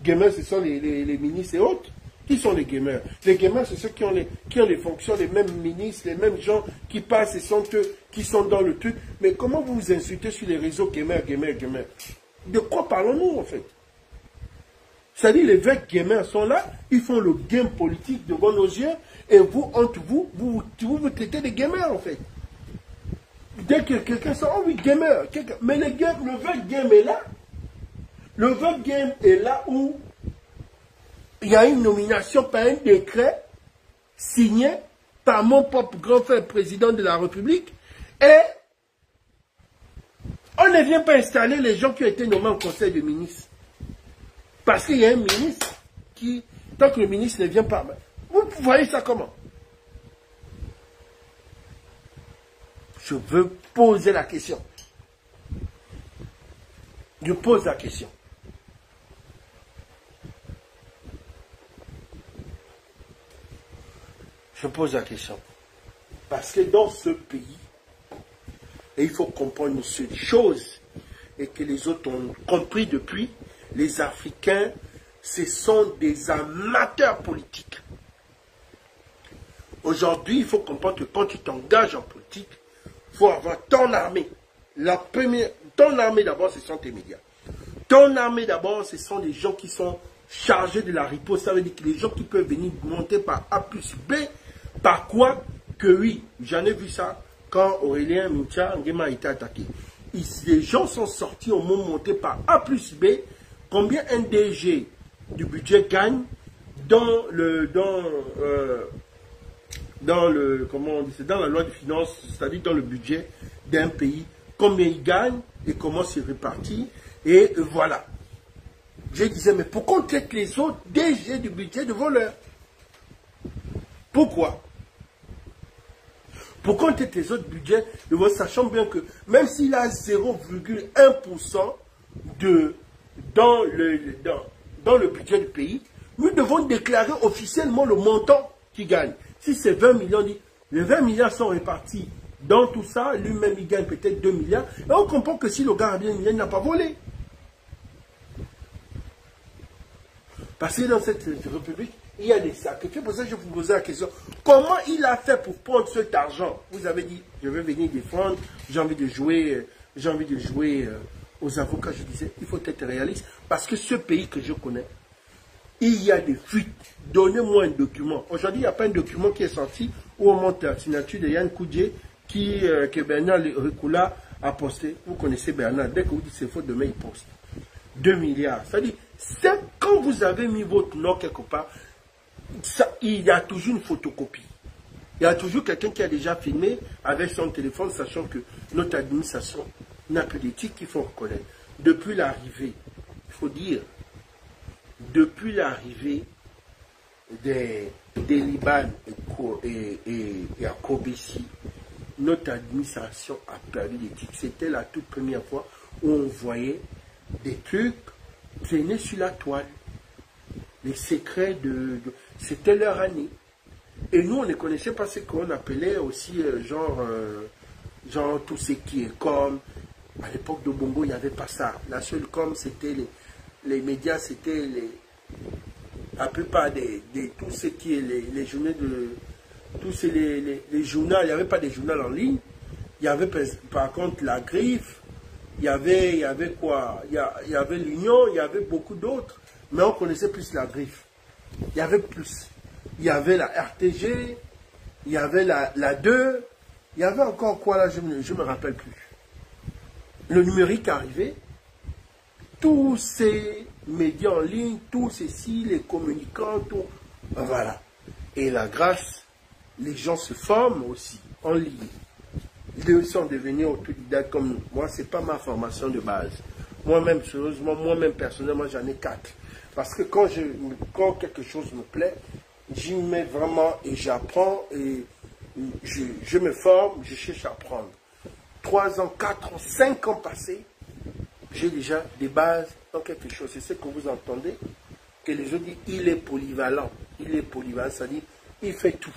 Speaker 1: Gamers, ce sont les ministres et autres. Qui sont les gamers? Les gamers, c'est ceux qui ont les fonctions, les mêmes ministres, les mêmes gens qui passent et sont eux qui sont dans le truc. Mais comment vous vous insultez sur les réseaux gamers? De quoi parlons-nous en fait? C'est-à-dire les vrais gamers sont là, ils font le game politique devant nos yeux, et vous, entre vous traitez de gamers en fait. Dès que quelqu'un sort, oh oui, gamer. Mais le vrai game est là. Le vrai game est là où il y a une nomination par un décret signé par mon propre grand frère président de la République, et on ne vient pas installer les gens qui ont été nommés au conseil de ministres. Parce qu'il y a un ministre qui, tant que le ministre ne vient pas, vous voyez ça comment? Je veux poser la question. Je pose la question. Je pose la question. Parce que dans ce pays, et il faut comprendre une seule chose, et que les autres ont compris depuis, les Africains, ce sont des amateurs politiques. Aujourd'hui, il faut comprendre que quand tu t'engages en politique, il faut avoir ton armée. Ton armée d'abord, ce sont tes médias. Ton armée d'abord, ce sont les gens qui sont chargés de la riposte. Ça veut dire que les gens qui peuvent venir monter par A plus B, par quoi que oui, j'en ai vu ça quand Aurélien Moutia Nguema a été attaqué. Les gens sont sortis au moment monté par A plus B. Combien un DG du budget gagne dans comment on dit, c'est dans la loi de finances, c'est-à-dire dans le budget d'un pays, combien il gagne et comment c'est réparti, et voilà. Je disais, mais pourquoi on traite les autres DG du budget de voleurs? Pourquoi? Pourquoi on traite les autres budgets de voleurs, sachant bien que même s'il a 0,1% dans le budget du pays, nous devons déclarer officiellement le montant qu'il gagne. Si c'est 20 millions, les 20 milliards sont répartis dans tout ça, lui-même il gagne peut-être 2 milliards, et on comprend que si le gars a bien milliards, il n'a pas volé. Parce que dans cette république, il y a des sacrifices. Pour ça, je vous posais la question, comment il a fait pour prendre cet argent? Vous avez dit, je vais venir défendre, j'ai envie de jouer aux avocats. Je disais, il faut être réaliste, parce que ce pays que je connais, il y a des fuites. Donnez-moi un document. Aujourd'hui, il n'y a pas un document qui est sorti où on monte la signature de Yann Koudjé que Bernard Rikoula a posté. Vous connaissez Bernard. Dès que vous dites c'est faux, demain il poste. 2 milliards. C'est-à-dire, quand vous avez mis votre nom quelque part, il y a toujours une photocopie. Il y a toujours quelqu'un qui a déjà filmé avec son téléphone, sachant que notre administration n'a plus d'éthique qu'il faut reconnaître. Depuis l'arrivée, il faut dire, depuis l'arrivée des Liban et à Kobesi, notre administration a perdu d'éthique. C'était la toute première fois où on voyait des trucs traîner sur la toile. Les secrets c'était leur année. Et nous, on ne connaissait pas ce qu'on appelait aussi genre tout ce qui est com. À l'époque de Bongo, il n'y avait pas ça. La seule com, c'était les médias, c'était la plupart de tout ce qui est les journées de... Tous les journaux, il n'y avait pas de journaux en ligne. Il y avait par contre la Griffe, il y avait quoi? Il y avait l'Union, il y avait beaucoup d'autres. Mais on connaissait plus la Griffe. Il y avait plus. Il y avait la RTG, il y avait la 2, il y avait encore quoi là, je me rappelle plus. Le numérique arrivait, tous ces médias en ligne, tous ceci, les communicants, tout, voilà. Et la grâce, les gens se forment aussi en ligne. Ils sont devenus autodidactes comme moi, c'est pas ma formation de base. Moi-même, sérieusement, moi-même personnellement, j'en ai 4. Parce que quand quelque chose me plaît, j'y mets vraiment et j'apprends et je me forme, je cherche à apprendre. 3 ans, 4 ans, 5 ans passés, j'ai déjà des bases dans quelque chose. C'est ce que vous entendez. que les autres disent, il est polyvalent. Il est polyvalent, c'est-à-dire, il fait tout.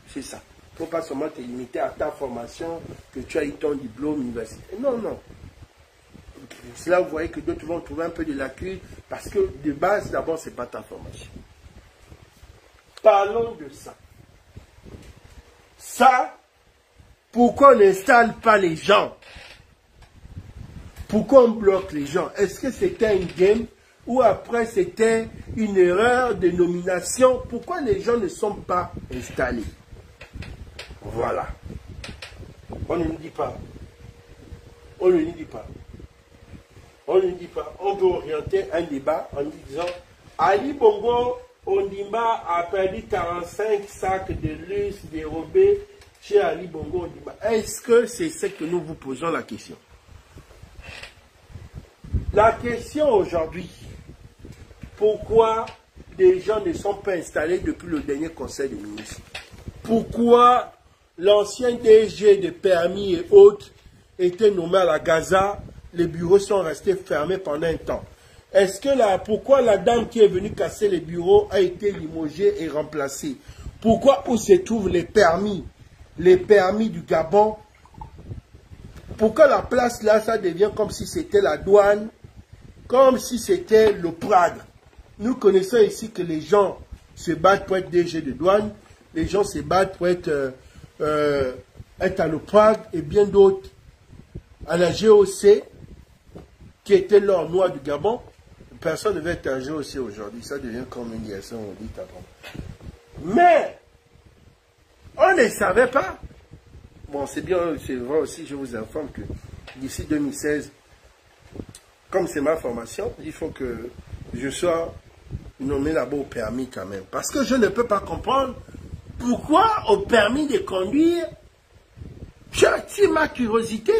Speaker 1: C'est ça. Il ne faut pas seulement te limiter à ta formation, que tu as eu ton diplôme universitaire. Non, non. C'est là où vous voyez que d'autres vont trouver un peu de lacunes, parce que de base, d'abord, ce n'est pas ta formation. Parlons de ça. Ça, pourquoi on n'installe pas les gens? Pourquoi on bloque les gens? Est-ce que c'était un game ou après c'était une erreur de nomination? Pourquoi les gens ne sont pas installés? Voilà. On ne nous dit pas. On ne nous dit pas. On ne dit pas. On peut orienter un débat en disant Ali Bongo Ondimba a perdu 45 sacs de luce dérobés chez Ali Bongo Ondimba. Est-ce que c'est ce que nous vous posons la question? La question aujourd'hui, pourquoi des gens ne sont pas installés depuis le dernier conseil des ministres? Pourquoi l'ancien DG de permis et autres était nommé à la Gaza? Les bureaux sont restés fermés pendant un temps. Est-ce que pourquoi la dame qui est venue casser les bureaux a été limogée et remplacée? Pourquoi où se trouvent les permis du Gabon? Pourquoi la place là, ça devient comme si c'était la douane, comme si c'était le Prag? Nous connaissons ici que les gens se battent pour être DG de douane, les gens se battent pour être à le Prag et bien d'autres à la GOC, qui était l'or noir du Gabon. Personne ne veut être un GOC aujourd'hui, ça devient comme une liaison, on dit avant. Mais, on ne savait pas. Bon, c'est bien, c'est vrai aussi, je vous informe que d'ici 2016, comme c'est ma formation, il faut que je sois nommé là-bas au permis quand même. Parce que je ne peux pas comprendre pourquoi au permis de conduire, j'attire ma curiosité.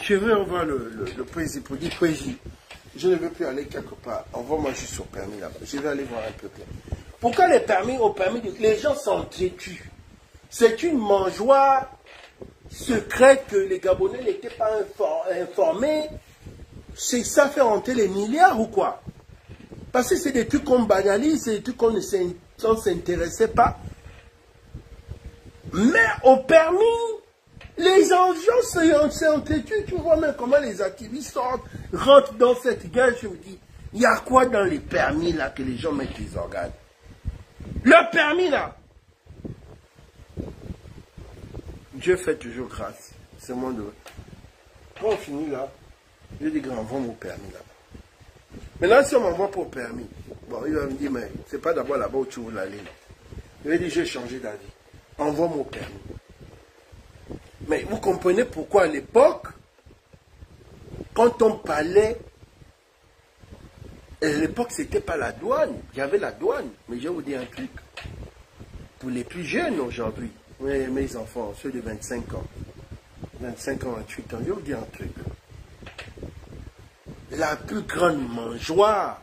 Speaker 1: Je veux envoyer le président pour dire, président, je ne veux plus aller quelque part. Envoie-moi juste au permis là-bas. Je vais aller voir un peu clair. Pourquoi les permis, les gens sont têtus? C'est une mangeoire secrète que les Gabonais n'étaient pas informés. C'est ça fait rentrer les milliards ou quoi? Parce que c'est des trucs qu'on banalise, c'est des trucs qu'on ne s'intéressait pas. Mais au permis, les gens sont têtus. Tu vois même comment les activistes rentrent dans cette guerre. Je me dis, il y a quoi dans les permis là que les gens mettent les organes? Le permis là. Dieu fait toujours grâce. C'est mon devoir. Quand on finit là, je dis, grand, envoie mon permis là. Maintenant, si on m'envoie pour permis, bon, il va me dire, mais c'est pas d'abord là-bas où tu veux aller. Il va dire, j'ai changé d'avis. Envoie mon permis. Mais vous comprenez pourquoi à l'époque, quand on parlait, à l'époque, c'était pas la douane. Il y avait la douane. Mais je vais vous dire un truc. Pour les plus jeunes aujourd'hui, mes enfants, ceux de 25 ans, 25 ans, 28 ans, je vais vous dire un truc. La plus grande mangeoire,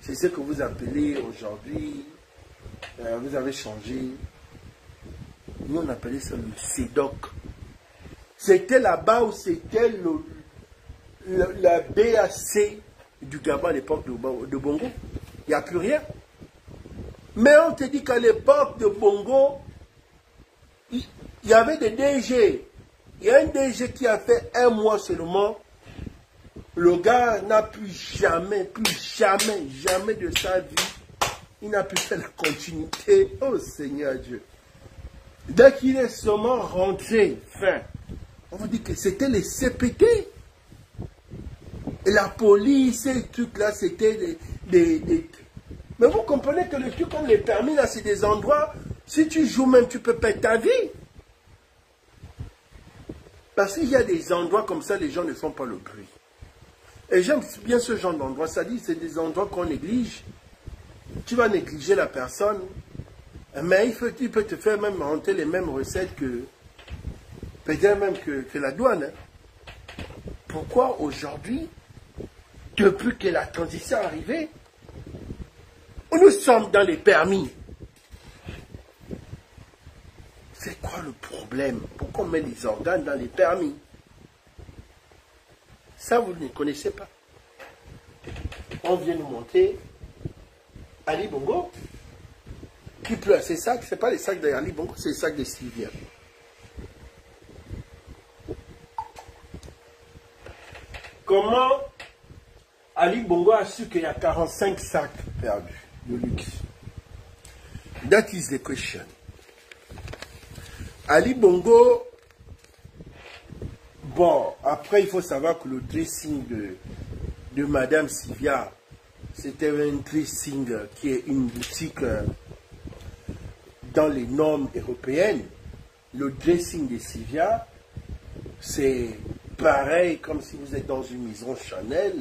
Speaker 1: c'est ce que vous appelez aujourd'hui, vous avez changé, nous on appelait ça le CEDOC. C'était là-bas où c'était la BAC du Gabon à l'époque de Bongo. Il n'y a plus rien. Mais on te dit qu'à l'époque de Bongo, il y avait des DG. Il y a un DG qui a fait un mois seulement. Le gars n'a plus jamais de sa vie, il n'a plus fait la continuité. Oh Seigneur Dieu. Dès qu'il est seulement rentré, on vous dit que c'était les CPT. Et la police, et tout là, c'était des... Mais vous comprenez que les trucs comme les permis, là, c'est des endroits, si tu joues même, tu peux perdre ta vie. Parce qu'il y a des endroits comme ça, les gens ne font pas le bruit. Et j'aime bien ce genre d'endroit. Ça dit, c'est des endroits qu'on néglige. Tu vas négliger la personne, mais il peut te faire même rentrer les mêmes recettes que, peut-être même que la douane. Hein. Pourquoi aujourd'hui, depuis que la transition est arrivée, nous sommes dans les permis? C'est quoi le problème? Pourquoi on met les organes dans les permis? Ça, vous ne connaissez pas. on vient nous montrer Ali Bongo qui pleure. Ces sacs, ce n'est pas les sacs d'Ali Bongo, c'est les sacs de Sylvia. Comment Ali Bongo a su qu'il y a 45 sacs perdus de luxe? That is the question. Ali Bongo, bon, après il faut savoir que le dressing de Madame Sylvia, c'était un dressing qui est une boutique dans les normes européennes. Le dressing de Sylvia, c'est pareil comme si vous êtes dans une maison Chanel.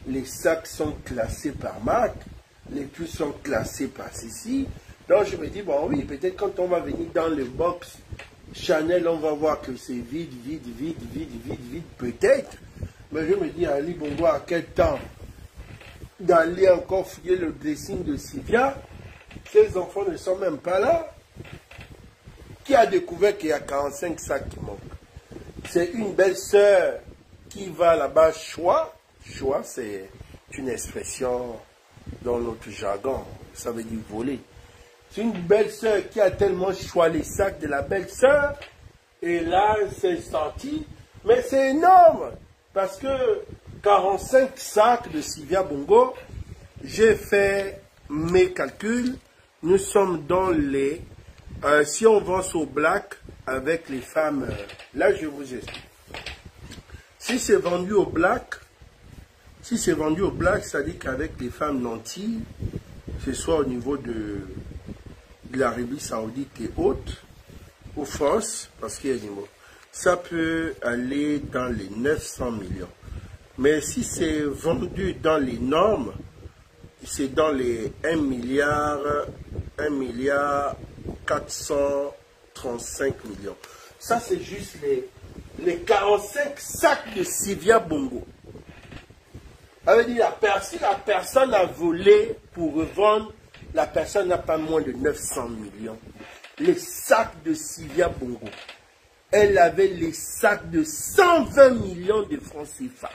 Speaker 1: Les sacs sont classés par marque, les puces sont classés par ceci. Donc je me dis, bon oui, peut-être quand on va venir dans le box Chanel, on va voir que c'est vide, peut-être. Mais je me dis, Ali Bongo, à quel temps d'aller encore fouiller le dressing de Sylvia? Ces enfants ne sont même pas là. Qui a découvert qu'il y a 45 sacs qui manquent? C'est une belle sœur qui va là-bas choix. Choix, c'est une expression dans notre jargon. Ça veut dire voler. C'est une belle sœur qui a tellement choisi les sacs de la belle sœur. Et là, c'est sorti. Mais c'est énorme. Parce que 45 sacs de Sylvia Bongo, j'ai fait mes calculs. Nous sommes dans les... si on vend au black avec les femmes... là, je vous explique. Si c'est vendu au black, ça dit qu'avec les femmes nantis, que ce soit au niveau de l'Arabie Saoudite et autres, ou France, parce qu'il y a des mots, ça peut aller dans les 900 millions. Mais si c'est vendu dans les normes, c'est dans les 1 milliard 435 millions. Ça, c'est juste les 45 sacs de Sylvia Bongo. Ça veut dire si la personne a volé pour revendre, la personne n'a pas moins de 900 millions. Les sacs de Sylvia Bongo. Elle avait les sacs de 120 millions de francs CFA.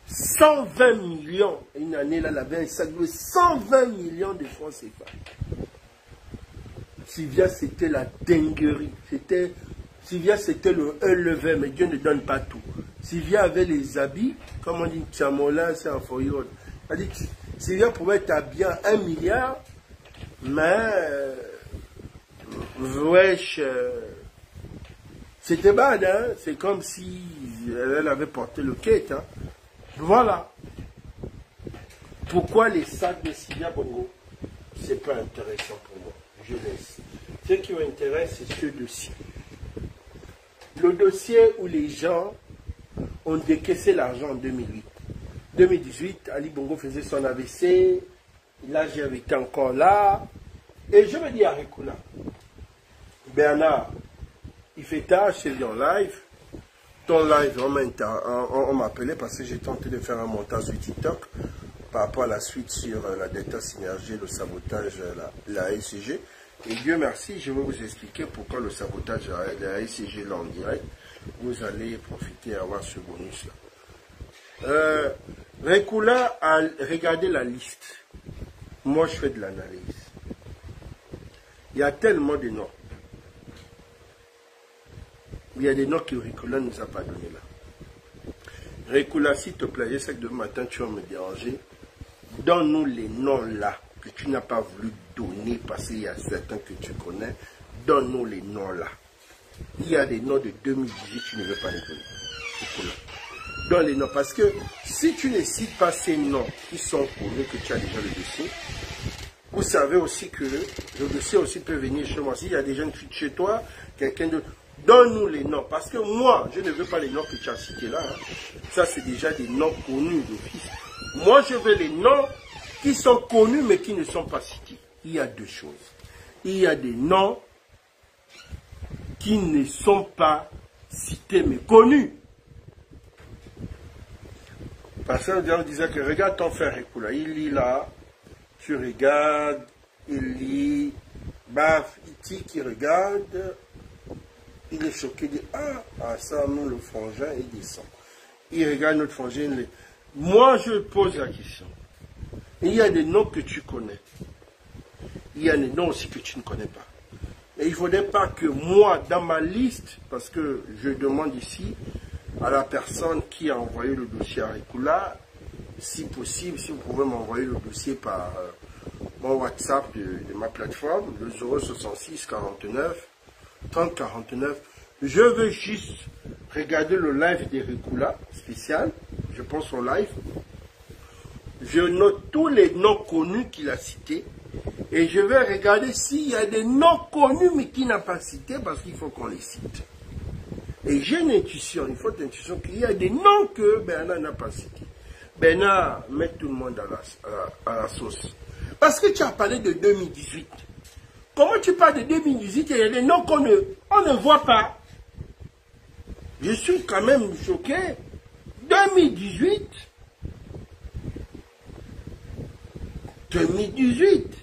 Speaker 1: 120 millions. Une année, là, elle avait un sac de 120 millions de francs CFA. Sylvia, c'était la dinguerie. Sylvia, c'était le lever, mais Dieu ne donne pas tout. Sylvia avait les habits, comme on dit, Tchamola, c'est un foyot. Sylvia pouvait être habillée à 1 milliard, mais, wesh, c'était bad, hein. C'est comme si elle avait porté le quête, hein. Voilà. Pourquoi les sacs de Sylvia Bongo? C'est pas intéressant pour moi. Je laisse. Ce qui m'intéresse, c'est ce dossier. Le dossier où les gens ont décaissé l'argent en 2008. 2018, Ali Bongo faisait son AVC. Là, j'avais été encore là. Et je me dis à Rekula, Bernard, il fait tard, je suis en live. Ton live, on m'appelait parce que j'ai tenté de faire un montage sur TikTok par rapport à la suite sur la Delta Synergie, le sabotage, la SCG. Et Dieu merci, je vais vous expliquer pourquoi le sabotage de la SCG là en direct. Vous allez profiter et avoir ce bonus-là. Rekula a regardé la liste. Moi, je fais de l'analyse. Il y a tellement de noms. Il y a des noms que Rekula ne nous a pas donnés là. Rekula, s'il te plaît, je sais que demain matin tu vas me déranger. Donne-nous les noms là que tu n'as pas voulu donner parce qu'il y a certains que tu connais. Donne-nous les noms là. Il y a des noms de 2018, tu ne veux pas les donner. Rekula. Donne les noms parce que si tu ne cites pas ces noms qui sont connus, que tu as déjà le dossier, vous savez aussi que le dossier aussi peut venir chez moi. S'il y a des gens chez toi, quelqu'un d'autre. Donne-nous les noms, parce que moi, je ne veux pas les noms que tu as cités là. Hein. Ça, c'est déjà des noms connus d'office. Moi, je veux les noms qui sont connus, mais qui ne sont pas cités. Il y a deux choses. Il y a des noms qui ne sont pas cités, mais connus. Parce que on disait que regarde ton frère Rekula, il lit là, tu regardes, il lit, baf, il regarde. Il est choqué, il dit, ah, ça, nous, le frangin, il descend. Il regarde notre frangin, Moi, je pose la question. Il y a des noms que tu connais. Il y a des noms aussi que tu ne connais pas. Et il ne faudrait pas que moi, dans ma liste, parce que je demande ici à la personne qui a envoyé le dossier à Rekula, si possible, si vous pouvez m'envoyer le dossier par mon WhatsApp de ma plateforme, le 066 49 30 49. Je veux juste regarder le live de Rekula spécial. Je pense au live. Je note tous les noms connus qu'il a cités. Et je vais regarder s'il y a des noms connus mais qu'il n'a pas cités parce qu'il faut qu'on les cite. Et j'ai une intuition, il faut une intuition qu'il y a des noms que Bernard n'a pas cités. Bernard met tout le monde à la sauce. Parce que tu as parlé de 2018. Comment tu parles de 2018 et il y a des noms qu'on ne voit pas? Je suis quand même choqué. 2018. 2018.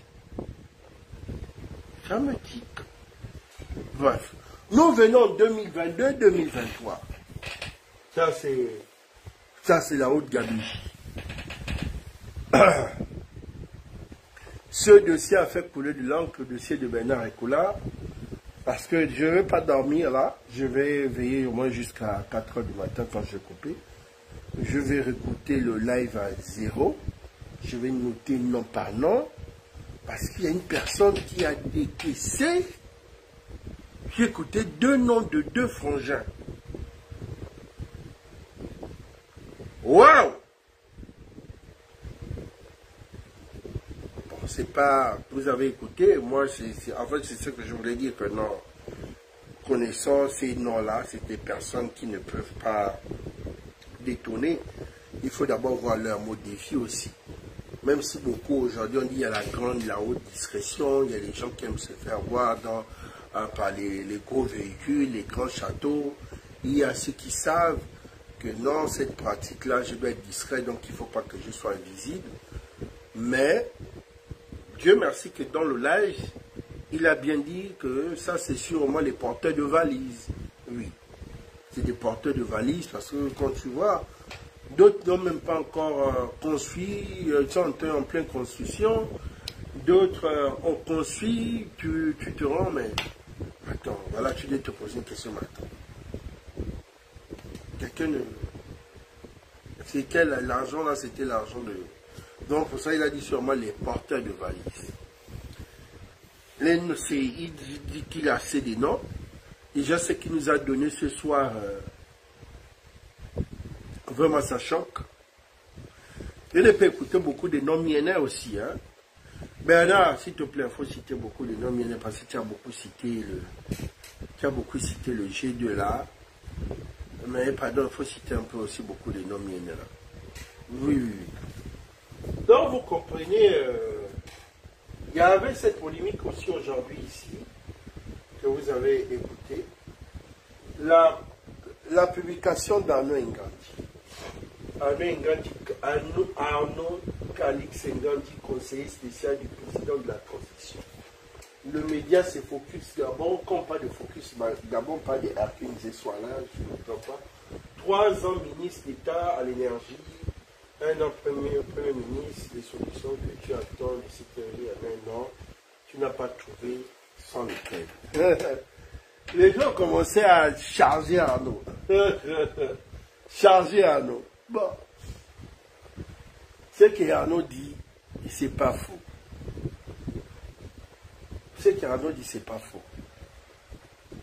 Speaker 1: Ça me tique. Bref. Nous venons 2022-2023. Ça, c'est la haute gabegie. Ce dossier a fait couler de l'encre, le dossier de Bernard Rekula, parce que je ne vais pas dormir là. Je vais veiller au moins jusqu'à 4 h du matin quand je vais couper. Je vais réécouter le live à 0. Je vais noter nom par nom, parce qu'il y a une personne qui a décaissé. J'ai écouté 2 noms de 2 frangins. Waouh! Bon, c'est pas... Vous avez écouté, moi, en fait, c'est ce que je voulais dire, que non, connaissant ces noms-là, c'est des personnes qui ne peuvent pas détonner. Il faut d'abord voir leur mode défi aussi. Même si beaucoup aujourd'hui on dit qu'il y a la haute discrétion, il y a des gens qui aiment se faire voir par les gros véhicules, les grands châteaux. Il y a ceux qui savent que non, cette pratique-là, je dois être discret, donc il ne faut pas que je sois visible. Mais, Dieu merci que dans le live, il a bien dit que ça c'est sûrement les porteurs de valises. Oui, c'est des porteurs de valises parce que quand tu vois, d'autres n'ont même pas encore construit, ils sont en pleine construction. D'autres ont construit, tu te rends, mais attends, voilà, tu dois te poser une question maintenant. Quelqu'un ne... C'est quel l'argent là, c'était l'argent de... Donc pour ça, il a dit sûrement les porteurs de valises. Il dit qu'il a assez de noms. Déjà, ce qu'il nous a donné ce soir... Vraiment, ça choque. Je ne peux écouter beaucoup de noms miennes aussi. Hein. Bernard, s'il te plaît, il faut citer beaucoup de noms miennes parce que tu as beaucoup cité le G2 là. Mais pardon, il faut citer un peu aussi beaucoup de noms miennes là. Oui, oui, oui. Donc, vous comprenez, il y avait cette polémique aussi aujourd'hui ici, que vous avez écouté. La publication d'Arnaud Nganti. Arnaud Calix Nganti, conseiller spécial du président de la transition. Le média se focus d'abord, quand on parle de focus, d'abord on parle de Hercule Zessoala, je ne me trompe pas. 3 ans ministre d'État à l'énergie, 1 an premier ministre, les solutions que tu attends de sécurité à 1 an, tu n'as pas trouvé sans lesquelles. Les gens commençaient à charger Arnaud. Charger Arnaud. Bon. Ce qu'Arnaud dit, c'est pas faux. Ce qu'Arnaud dit, c'est pas faux.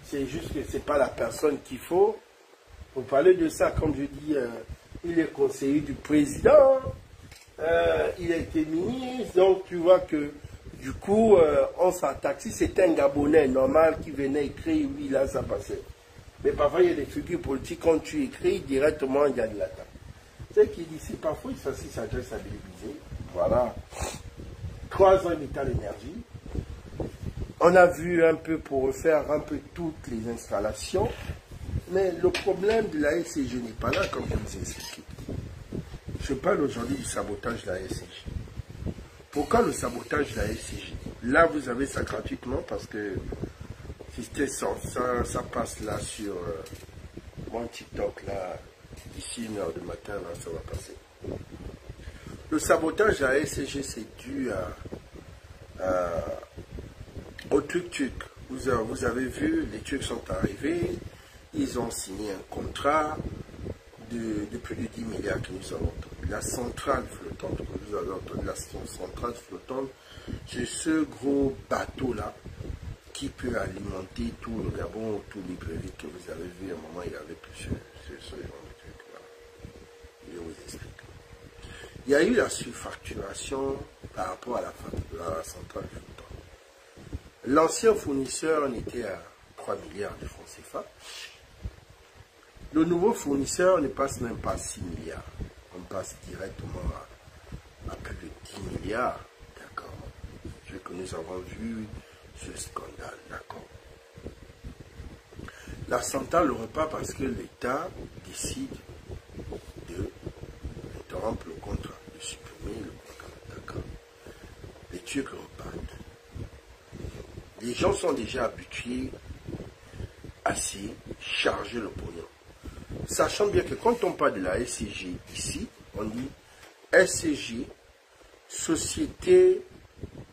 Speaker 1: C'est juste que c'est pas la personne qu'il faut. Pour parler de ça, comme je dis, il est conseiller du président. Il a été ministre. Donc tu vois que du coup, on s'attaque. Si c'était un Gabonais normal qui venait écrire, oui, là, ça passait. Mais parfois, il y a des figures politiques, quand tu écris, directement, il y a de l'attaque. Ce qui dit, c'est pas faux, il s'adresse à Bélévisé. Voilà. 3 ans d'État d'énergie. On a vu un peu pour refaire un peu toutes les installations. Mais le problème de la SCG n'est pas là, comme je vous ai expliqué. Je parle aujourd'hui du sabotage de la SCG. Pourquoi le sabotage de la SCG? Là, vous avez ça gratuitement parce que ça passe là sur mon TikTok, là, d'ici 1 h du matin, là, ça va passer. Le sabotage à la SCG, c'est dû aux Turcs. Vous avez vu, les Turcs sont arrivés, ils ont signé un contrat de plus de 10 milliards que nous avons entendu. La centrale flottante que nous avons entendu, la centrale flottante, c'est ce gros bateau-là qui peut alimenter tout le Gabon, tout Libreville que vous avez vu. À un moment, il y avait plus ce genre de trucs-là. Je vous explique. Il y a eu la surfacturation par rapport à la centrale flottante. L'ancien fournisseur en était à 3 milliards de francs CFA. Le nouveau fournisseur ne passe même pas 6 milliards. On passe directement à plus de 10 milliards. D'accord. Ce que nous avons vu, ce scandale. D'accord. La centrale ne repart parce que l'État décide d'interrompre le contrat, de supprimer le contrat. D'accord. Les Turcs repartent. Les gens sont déjà habitués à s'y charger le pognon. Sachant bien que quand on parle de la SCG ici, on dit SCG, Société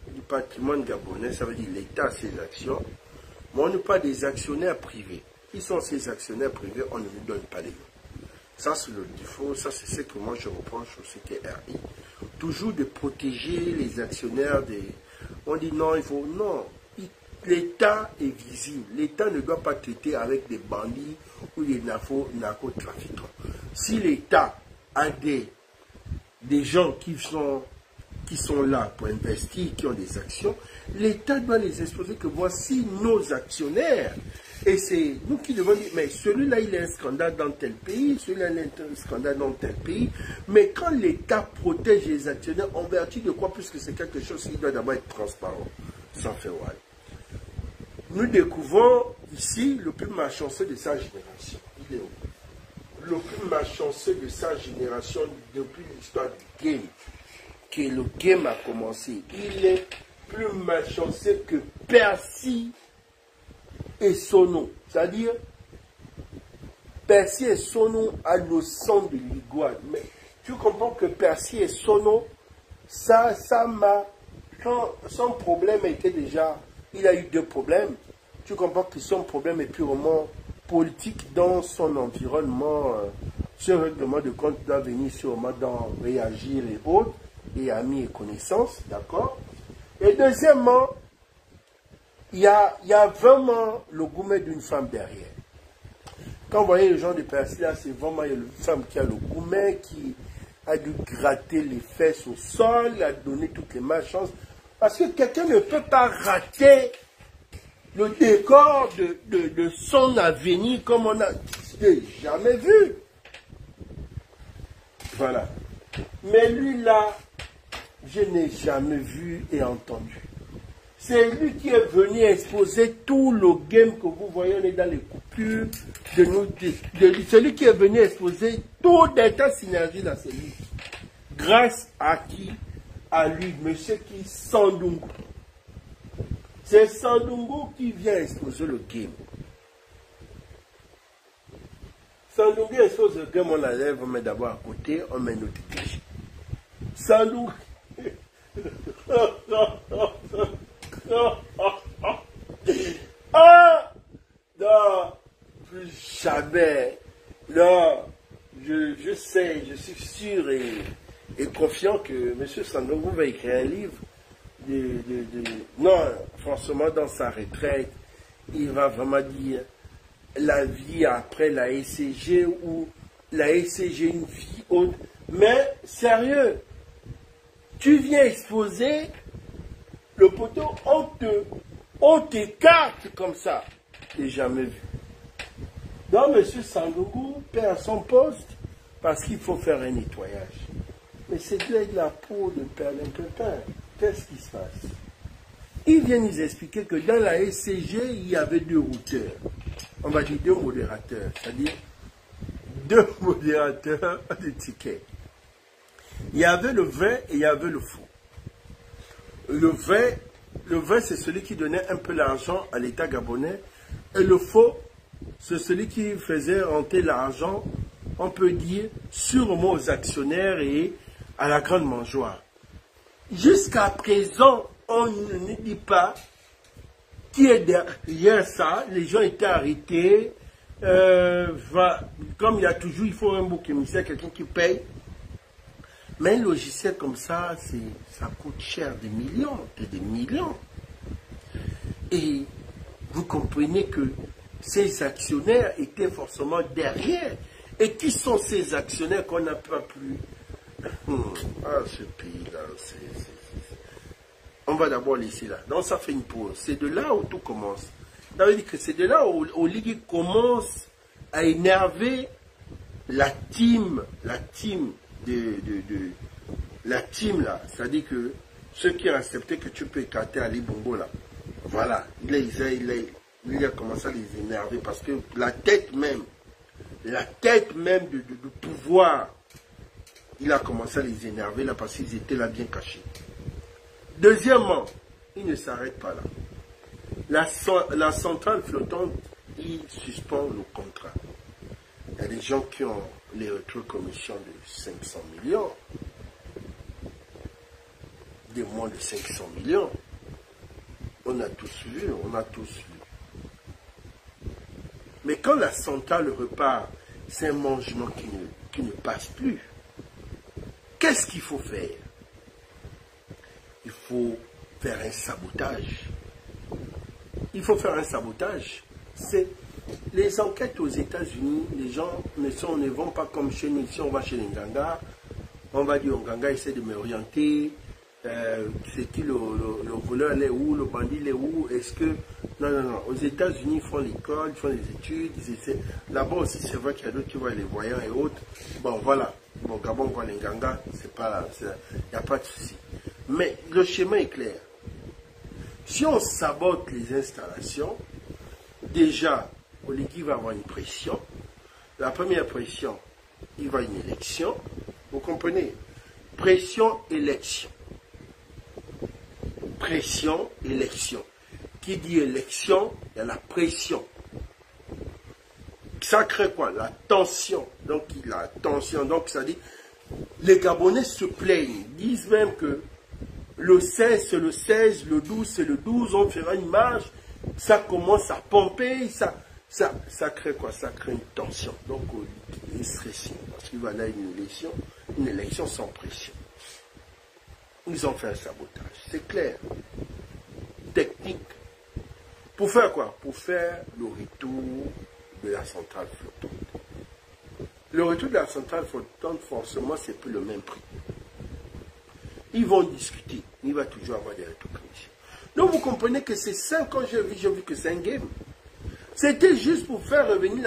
Speaker 1: du patrimoine gabonais, ça veut dire l'État a ses actions, mais on ne parle pas des actionnaires privés. Qui sont ces actionnaires privés? On ne nous donne pas les noms. Ça, c'est le défaut, ça, c'est ce que moi je reproche au CTRI. Toujours de protéger les actionnaires des... On dit non, il faut... Non, l'État est visible. L'État ne doit pas traiter avec des bandits ou des narcotrafiquants. Si l'État a des gens qui sont là pour investir, qui ont des actions, l'État doit les exposer que voici nos actionnaires. Et c'est nous qui devons dire, mais celui-là, il est un scandale dans tel pays, celui-là, il est un scandale dans tel pays. Mais quand l'État protège les actionnaires, en vertu de quoi, puisque c'est quelque chose qui doit d'abord être transparent, sans faire ouais. Nous découvrons ici le plus malchanceux de sa génération. Il est où? Le plus malchanceux de sa génération depuis l'histoire du game. Que le game a commencé. Il est plus malchanceux que Percy et Sono. C'est-à-dire, Percy et Sono a le sang de l'iguane. Mais tu comprends que Percy et Sono, ça m'a... Son problème était déjà... Il a eu deux problèmes. Tu comprends que son problème est purement politique dans son environnement. Ce règlement de compte doit venir sûrement dans réagir et autres, et amis et connaissances, d'accord? Et deuxièmement, il y a vraiment le gourmet d'une femme derrière. Quand vous voyez le genre de Percy là, c'est vraiment une femme qui a le gourmet, qui a dû gratter les fesses au sol, a donné toutes les malchances. Parce que quelqu'un ne peut pas rater le décor de son avenir comme on a jamais vu. Voilà. Mais lui là, je n'ai jamais vu et entendu. C'est lui qui est venu exposer tout le game que vous voyez, on est dans les coupures de nous. C'est lui qui est venu exposer tout l'état synergie dans ces livres. Grâce à qui? À lui, monsieur qui Sandungu. C'est Sandungu qui vient exposer le game. Sandungu expose le game, on l'enlève, on met d'abord à côté, on met notre déchet. Sandungu. Ah! Non, plus jamais. Non, je sais, je suis sûr et confiant que M. Sandungu va écrire un livre. Non, franchement, dans sa retraite, il va vraiment dire la vie après la SCG ou la SCG une vie autre. Mais sérieux, tu viens exposer le poteau, on t'écarte comme ça. J'ai jamais vu. Donc, M. Sandungu perd son poste parce qu'il faut faire un nettoyage. Mais c'est de la peau de Perlimpinpin. Qu'est-ce qui se passe? Ils viennent nous expliquer que dans la SCG, il y avait deux routeurs. On va dire deux modérateurs. C'est-à-dire deux modérateurs de tickets. Il y avait le vrai et il y avait le faux. Le vrai, c'est celui qui donnait un peu l'argent à l'État gabonais. Et le faux, c'est celui qui faisait rentrer l'argent, on peut dire, sûrement aux actionnaires et à la grande mangeoire. Jusqu'à présent, on ne dit pas qui est derrière ça. Les gens étaient arrêtés. Comme il y a toujours, il faut un bouc émissaire, quelqu'un qui paye. Mais un logiciel comme ça, ça coûte cher, des millions et des millions. Et vous comprenez que ces actionnaires étaient forcément derrière. Et qui sont ces actionnaires qu'on n'a pas plus? Ah, ce pays-là, on va d'abord laisser là. Donc ça fait une pause. C'est de là où tout commence. Ça veut dire que c'est de là où Ligue commence à énerver la team là. C'est-à-dire que ceux qui ont accepté que tu peux écarter Ali Bongo là. Voilà. Il a commencé à les énerver parce que la tête même du pouvoir, il a commencé à les énerver là parce qu'ils étaient là bien cachés. Deuxièmement, il ne s'arrête pas là. La centrale flottante, il suspend le contrat. Il y a des gens qui ont les rétrocommissions de 500 millions. Des moins de 500 millions. On a tous vu. Mais quand la centrale repart, c'est un mangement qui ne passe plus. Qu'est-ce qu'il faut faire? Il faut faire un sabotage. C'est les enquêtes aux États-Unis, les gens ne vont pas comme chez nous. Si on va chez les Nganga, on va dire Nganga essaie de m'orienter. C'est qui le voleur, il est où, le bandit, il est où, est-ce que... Non. Aux États-Unis, ils font l'école, ils font les études, ils essaient. Là-bas aussi, c'est vrai qu'il y a d'autres qui voient les voyants et autres. Bon, voilà. Bon, Gabon voit les Nganga, c'est pas... Il n'y a pas de souci. Mais le schéma est clair. Si on sabote les installations, déjà, Oligui va avoir une pression. La première pression, il va une élection. Vous comprenez? Pression, élection. Pression, élection. Qui dit élection, il y a la pression. Ça crée quoi? La tension. Donc, ça dit, les Gabonais se plaignent, disent même que le 16, c'est le 16, le 12, c'est le 12, on fera une marche, ça commence à pomper, ça crée quoi? Ça crée une tension. Donc, il est stressé, parce qu'il va là une élection sans pression. Ils ont fait un sabotage, c'est clair. Technique. Pour faire quoi? Pour faire le retour de la centrale flottante. Le retour de la centrale flottante, forcément, c'est plus le même prix. Ils vont discuter. Il va toujours avoir des rétrocommissions. Donc, vous comprenez que c'est ça, quand j'ai vu que c'est un game. C'était juste pour faire revenir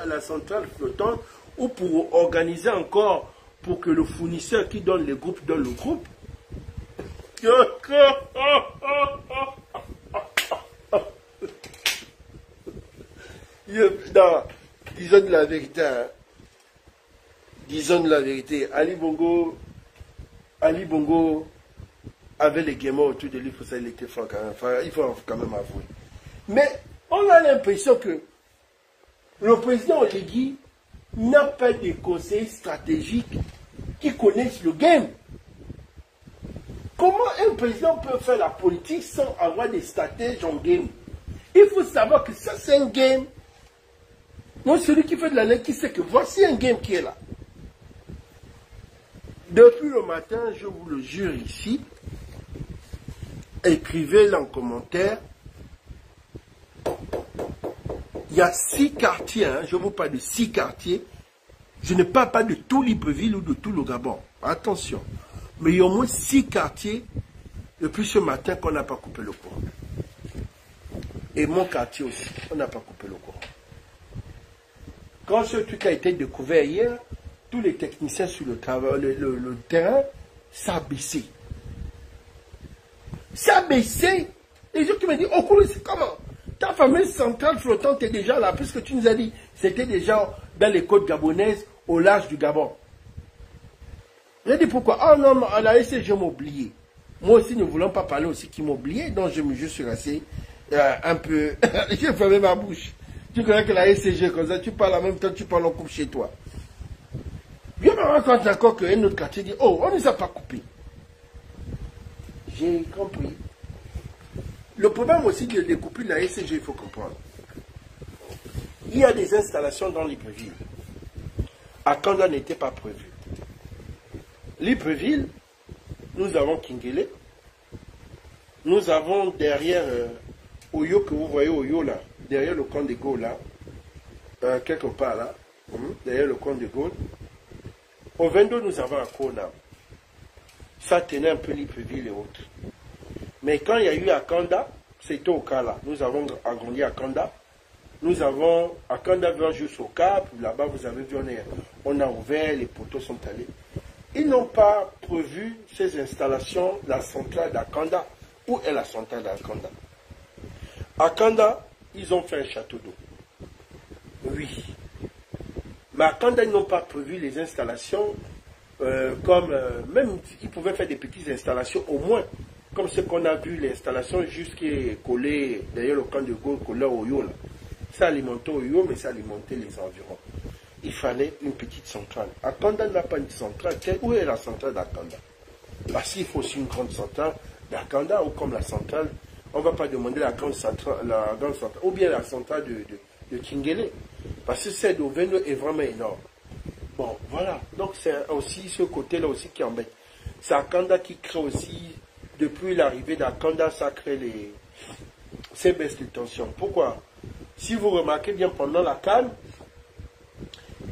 Speaker 1: la centrale flottante ou pour organiser encore, pour que le fournisseur qui donne le groupe donne le groupe. Non, disons de la vérité. Hein. Disons de la vérité. Ali Bongo avait les gamins autour de lui, pour ça il était fort quand même. Enfin, il faut quand même avouer. Mais on a l'impression que le président Oligui n'a pas de conseillers stratégiques qui connaissent le game. Comment un président peut faire la politique sans avoir des stratèges en game? Il faut savoir que ça, c'est un game. Donc, celui qui fait de la lettre, qui sait que voici un game qui est là. Depuis le matin, je vous le jure ici, écrivez-le en commentaire. Il y a 6 quartiers, hein, je vous parle de 6 quartiers. Je ne parle pas de tout Libreville ou de tout le Gabon. Attention. Mais il y a au moins 6 quartiers depuis ce matin qu'on n'a pas coupé le courant. Et mon quartier aussi, on n'a pas coupé le courant. Quand ce truc a été découvert hier, tous les techniciens sur le terrain, ça a baissé. Ça a baissé. Les gens qui m'ont dit, oh cool, c'est comment? Ta fameuse centrale flottante est déjà là, puisque tu nous as dit, c'était déjà dans les côtes gabonaises, au large du Gabon. J'ai dit pourquoi? Ah non, à la SCG m'a oublié. Moi aussi, ne voulant pas parler aussi qui m'a oublié, donc je suis resté un peu... J'ai fermé ma bouche. Tu connais que la SCG, comme ça, tu parles en même temps, tu parles en couple chez toi. Je on est d'accord qu'un autre quartier dit, oh, on ne nous a pas coupé. J'ai compris. Le problème aussi des coupures de la SCG, il faut comprendre. Il y a des installations dans Libreville. À Kanda n'était pas prévu. Libreville, nous avons Kingele. Nous avons derrière Oyo, que vous voyez Oyo là, derrière le camp de Gaulle là, quelque part là, derrière le camp de Gaulle. Au 22, nous avons un Kona. Ça tenait un peu Libreville et autres. Mais quand il y a eu Akanda, c'était au cas là. Nous avons agrandi Akanda. Nous avons Akanda vers jusqu'au Cap. Là-bas, vous avez vu, on a ouvert, les poteaux sont allés. Ils n'ont pas prévu ces installations, la centrale d'Akanda. Où est la centrale d'Akanda? Akanda, ils ont fait un château d'eau. Oui. Mais Akanda, ils n'ont pas prévu les installations même ils pouvaient faire des petites installations au moins. Comme ce qu'on a vu, l'installation jusqu'à coller, d'ailleurs le camp de Gaulle collé au Oyo. Là. Ça alimentait Oyo, mais ça alimentait les environs. Il fallait une petite centrale. Akanda n'a pas une centrale. Où est la centrale d'Akanda? Parce qu'il faut aussi une grande centrale d'Akanda, ou comme la centrale, on ne va pas demander la grande centrale, ou bien la centrale de Kingele. Parce que celle d'Oveno est vraiment énorme. Bon, voilà. Donc c'est aussi ce côté-là aussi qui embête. C'est Akanda qui crée aussi, depuis l'arrivée d'Akanda, ça crée ces baisses de tension. Pourquoi? Si vous remarquez bien, pendant la Cannes,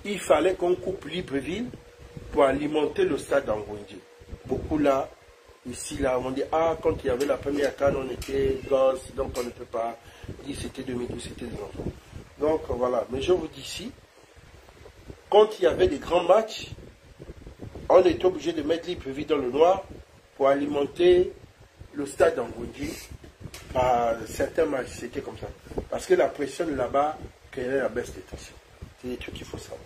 Speaker 1: il fallait qu'on coupe Libreville pour alimenter le stade d'Angondi. Beaucoup là, ici, là, on dit, ah, quand il y avait la première Cannes, on était gosses, donc on ne peut pas dire c'était 2012, c'était des enfants. Donc voilà, mais je vous dis ici, quand il y avait des grands matchs, on était obligé de mettre Libreville dans le noir pour alimenter le stade d'Angondi. Par certains matchs, c'était comme ça. Parce que la pression de là-bas créait la baisse des tensions. C'est des trucs qu'il faut savoir.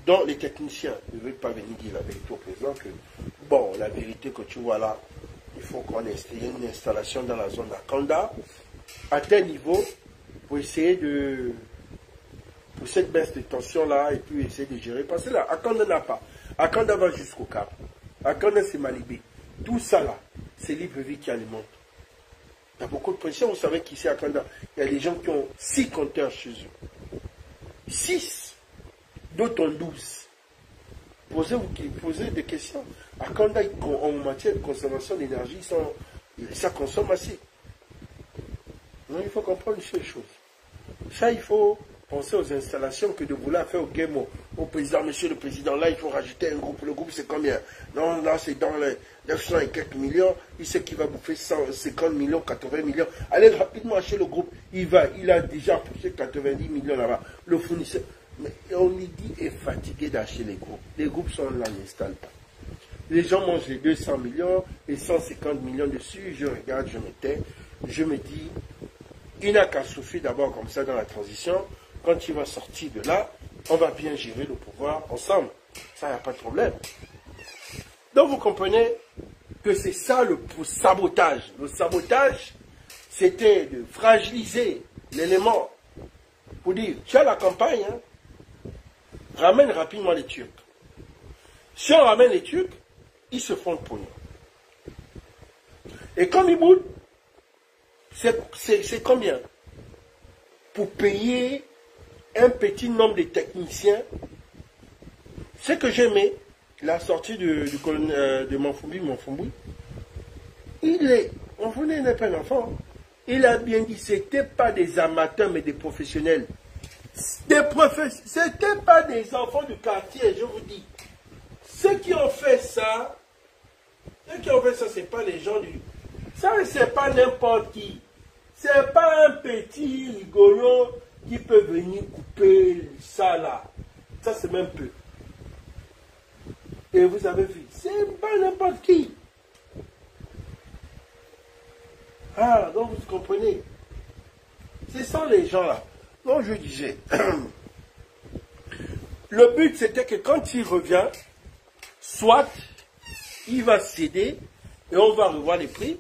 Speaker 1: Donc les techniciens ne veulent pas venir dire la vérité au président que, bon, la vérité que tu vois là, il faut qu'on ait une installation dans la zone d'Akanda, à tel niveau, pour essayer de... pour cette baisse de tension là, et puis essayer de gérer. Parce que là, Akanda n'a pas. Akanda va jusqu'au Cap. Akanda, c'est Malibé. Tout ça là, c'est Libreville qui alimente. Il y a beaucoup de pression. Vous savez qu'ici à Akanda, il y a des gens qui ont 6 compteurs chez eux. 6. D'autres ont 12. Posez des questions. Akanda, en matière de consommation d'énergie, ça consomme assez. Donc il faut comprendre une seule chose. Ça, il faut penser aux installations que de vouloir faire au game au président. Monsieur le président, là, il faut rajouter un groupe. Le groupe, c'est combien? Non, là, c'est dans les 900 et quelques millions. Il sait qu'il va bouffer 150 millions, 80 millions. Allez rapidement acheter le groupe. Il a déjà poussé 90 millions là-bas. Le fournisseur. Mais on lui dit, est fatigué d'acheter les groupes. Les groupes sont là, n'installent pas. Les gens mangent les 200 millions et 150 millions dessus. Je regarde, je me tais. Je me dis, il n'a qu'à souffler d'abord comme ça dans la transition. Quand il va sortir de là, on va bien gérer le pouvoir ensemble. Ça, il n'y a pas de problème. Donc, vous comprenez que c'est ça le sabotage. Le sabotage, c'était de fragiliser l'élément. Pour dire, tu as la campagne, hein, ramène rapidement les Turcs. Si on ramène les Turcs, ils se font le pognon. Et comme ils boudent, c'est combien? Pour payer un petit nombre de techniciens. Ce que j'aimais, la sortie de Manfumbi, Manfumbi n'est pas un enfant. Il a bien dit, c'était pas des amateurs, mais des professionnels. C'était pas des enfants du quartier, je vous dis. Ceux qui ont fait ça, c'est pas les gens du... Ça, c'est pas n'importe qui. C'est pas un petit rigolo qui peut venir couper ça là. Ça, c'est même peu. Et vous avez vu, c'est pas n'importe qui. Ah, donc vous comprenez. Ce sont les gens là. Donc je disais, le but c'était que quand il revient, soit il va céder et on va revoir les prix.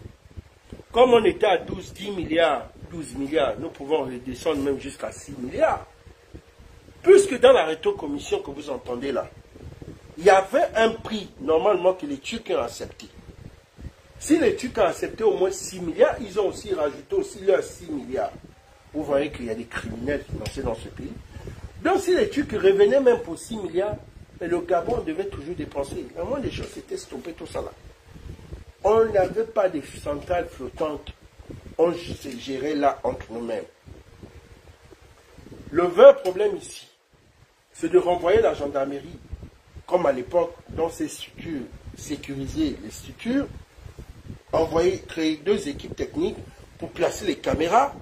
Speaker 1: Comme on était à 10 milliards, 12 milliards, nous pouvons redescendre même jusqu'à 6 milliards. Puisque dans la rétro-commission que vous entendez là, il y avait un prix, normalement, que les Turcs ont accepté. Si les Turcs ont accepté au moins 6 milliards, ils ont aussi rajouté aussi leurs 6 milliards. Vous voyez qu'il y a des criminels financiers dans ce pays. Donc si les Turcs revenaient même pour 6 milliards, le Gabon devait toujours dépenser. La moindre des choses, c'était stopper tout ça là. On n'avait pas de centrales flottantes. On se gérait là entre nous-mêmes. Le vrai problème ici, c'est de renvoyer la gendarmerie, comme à l'époque, dans ces structures, sécuriser les structures, envoyer, créer 2 équipes techniques pour placer les caméras.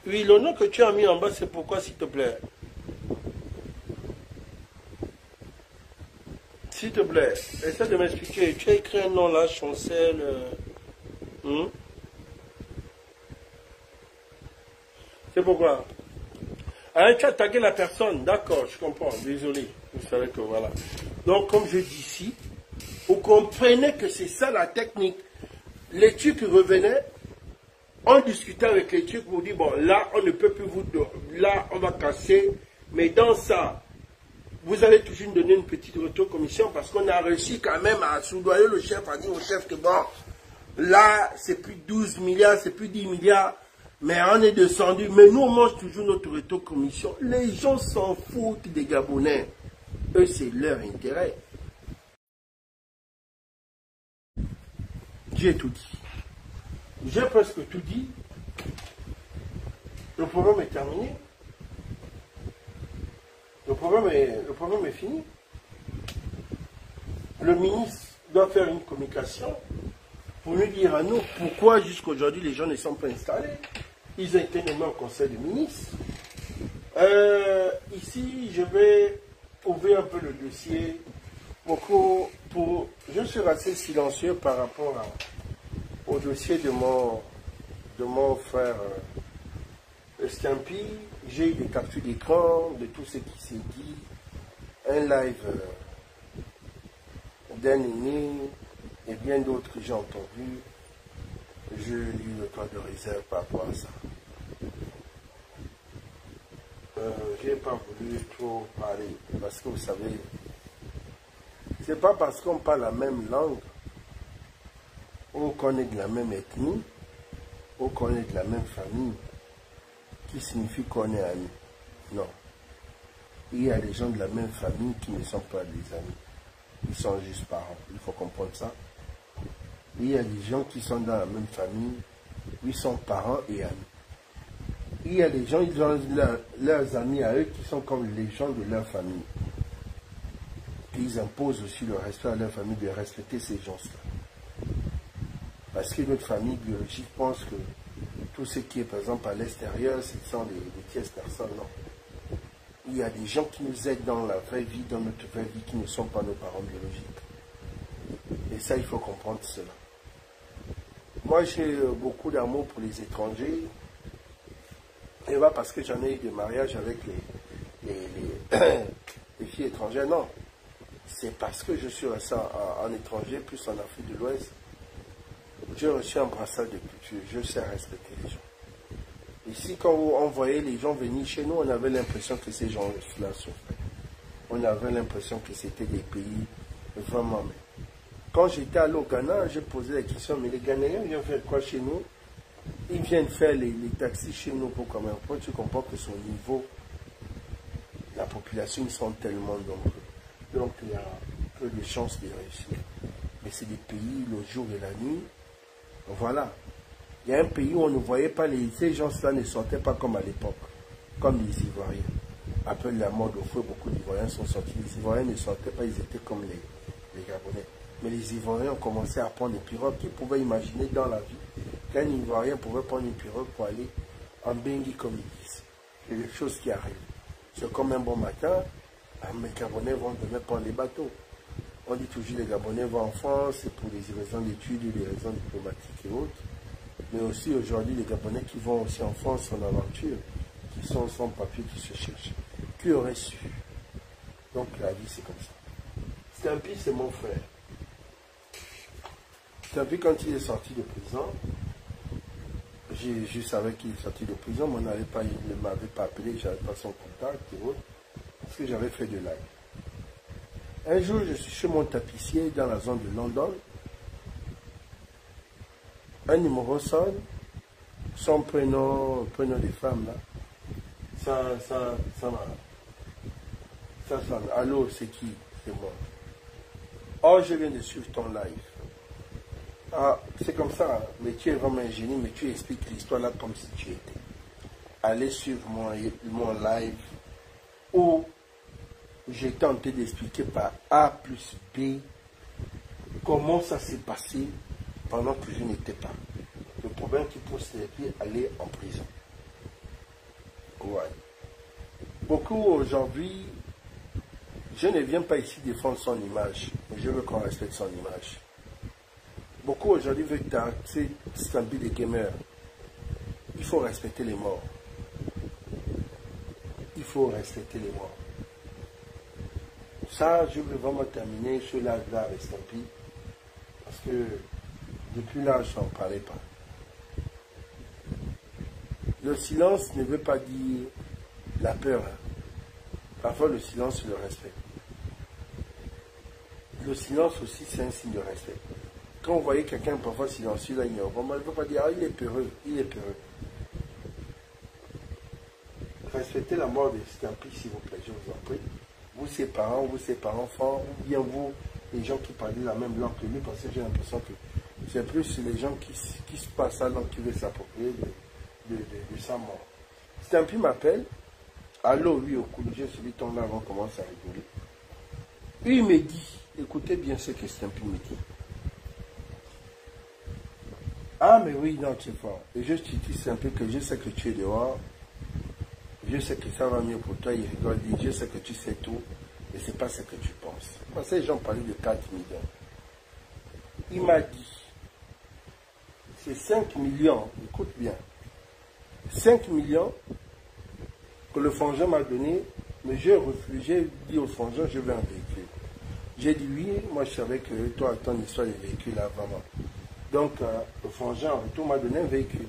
Speaker 1: Oui, le nom que tu as mis en bas, c'est pourquoi, s'il te plaît? S'il te plaît, essaie de m'expliquer. Tu as écrit un nom là, Chancel. C'est pourquoi? Ah, tu as tagué la personne. D'accord, je comprends. Désolé. Vous savez que voilà. Donc, comme je dis ici, vous comprenez que c'est ça la technique. Les Turcs revenaient. On discutait avec les Turcs pour dire, bon, là, on ne peut plus vous... Là, on va casser. Mais dans ça, vous allez toujours nous donner une petite retour-commission parce qu'on a réussi quand même à soudoyer le chef, à dire au chef que, bon, là, c'est plus 12 milliards, c'est plus 10 milliards. Mais on est descendu. Mais nous, on mange toujours notre retour-commission. Les gens s'en foutent des Gabonais. Eux, c'est leur intérêt. J'ai tout dit. J'ai presque tout dit. Le problème est terminé. Le problème est fini. Le ministre doit faire une communication pour nous dire à nous pourquoi jusqu'à aujourd'hui les gens ne sont pas installés. Ils ont été nommés au conseil des ministres. Ici, je vais ouvrir un peu le dossier. Je suis assez silencieux par rapport au dossier de mon frère Stampy. J'ai eu des captures d'écran de tout ce qui s'est dit. Un live d'un aîné et bien d'autres que j'ai entendus. Je lis le droit de réserve par rapport à ça. Je n'ai pas voulu trop parler parce que vous savez, c'est pas parce qu'on parle la même langue ou qu'on est de la même ethnie ou qu'on est de la même famille qui signifie qu'on est amis. Non. Il y a des gens de la même famille qui ne sont pas des amis. Ils sont juste parents. Il faut comprendre ça. Il y a des gens qui sont dans la même famille, ils sont parents et amis. Il y a des gens, ils ont leurs amis à eux qui sont comme les gens de leur famille. Et ils imposent aussi le respect à leur famille de respecter ces gens-là. Parce que notre famille biologique pense que tout ce qui est par exemple à l'extérieur, ce sont des tierces personnes. Non. Il y a des gens qui nous aident dans la vraie vie, dans notre vraie vie, qui ne sont pas nos parents biologiques. Et ça, il faut comprendre cela. Moi, j'ai beaucoup d'amour pour les étrangers. Et pas parce que j'en ai eu des mariages avec les filles étrangères, non. C'est parce que je suis resté en étranger, plus en Afrique de l'Ouest. J'ai reçu un brassard de culture. Je sais respecter les gens. Ici, quand on voyait les gens venir chez nous, on avait l'impression que ces gens-là souffraient. On avait l'impression que c'était des pays vraiment... Quand j'étais allé au Ghana, j'ai posé la question, mais les Ghanéens viennent faire quoi chez nous? Ils viennent faire les taxis chez nous pour combien? Pourquoi tu comprends que son niveau, la population, ils sont tellement nombreux. Donc il y a peu de chances de réussir. Mais c'est des pays, le jour et la nuit. Voilà. Il y a un pays où on ne voyait pas, ces gens-là ne sortaient pas comme à l'époque, comme les Ivoiriens. Après la mort au feu, beaucoup d'Ivoiriens sont sortis. Les Ivoiriens ne sortaient pas, ils étaient comme les Gabonais. Mais les Ivoiriens ont commencé à prendre des pirogues. Qui pouvaient imaginer dans la vie qu'un Ivoirien pouvait prendre une pirogue pour aller en Bengui comme ils disent. C'est des choses qui arrivent. C'est comme un bon matin, les Gabonais vont demain prendre les bateaux. On dit toujours les Gabonais vont en France, c'est pour des raisons d'études, des raisons diplomatiques et autres. Mais aussi aujourd'hui, les Gabonais qui vont aussi en France en aventure, qui sont sans papier, qui se cherchent. Qui aurait su? Donc la vie, c'est comme ça. Stampy, c'est mon frère. Stampy, quand il est sorti de prison, Je savais qu'il est sorti de prison, mais il ne m'avait pas appelé, je n'avais pas son contact et autres, parce que j'avais fait de live. Un jour, je suis chez mon tapissier dans la zone de London. Un numéro sonne, son prénom des femmes là. Ça sonne. Allô, c'est qui? C'est moi. Oh, je viens de suivre ton live. Ah, c'est comme ça, hein. Mais tu es vraiment un génie, mais tu expliques l'histoire là comme si tu étais. Allez suivre mon live où j'ai tenté d'expliquer par A plus B comment ça s'est passé pendant que je n'étais pas. Le problème qui pousse les pieds à aller en prison. Ouais. Beaucoup aujourd'hui, je ne viens pas ici défendre son image, mais je veux qu'on respecte son image. Beaucoup aujourd'hui veulent taxer Stampy des gamers. Il faut respecter les morts. Il faut respecter les morts. Ça, je veux vraiment terminer ce live-là avec Stampy. Parce que depuis là, je n'en parlais pas. Le silence ne veut pas dire la peur. Parfois, le silence, c'est le respect. Le silence aussi, c'est un signe de respect. Quand vous voyez quelqu'un parfois silencieux, là, il ne veut pas dire, ah, il est peureux, il est peureux. Respectez la mort de Stampy, s'il vous plaît, je vous en prie. Vous, ses parents enfants, ou bien vous, les gens qui parlent la même langue que lui, parce que j'ai l'impression que c'est plus les gens qui se passent la langue qui veulent s'approprier de sa mort. Stampy m'appelle, allô, oui, au coup de jeu, celui ton là, on commence à rigoler. Lui, il me dit, écoutez bien ce que Stampy me dit. Ah, mais oui, non, tu sais pas. Et je te dis Stampy que je sais que tu es dehors. Je sais que ça va mieux pour toi. Il rigole, il dit, je sais que tu sais tout. Et c'est pas ce que tu penses. Parce que les gens parlaient de 4 millions. Il m'a dit, c'est 5 millions, écoute bien, 5 millions que le frangin m'a donné, mais j'ai dit au frangin, je veux un véhicule. J'ai dit oui, moi je savais que toi, ton histoire des véhicules là, vraiment. Donc, le frangin en retour m'a donné un véhicule.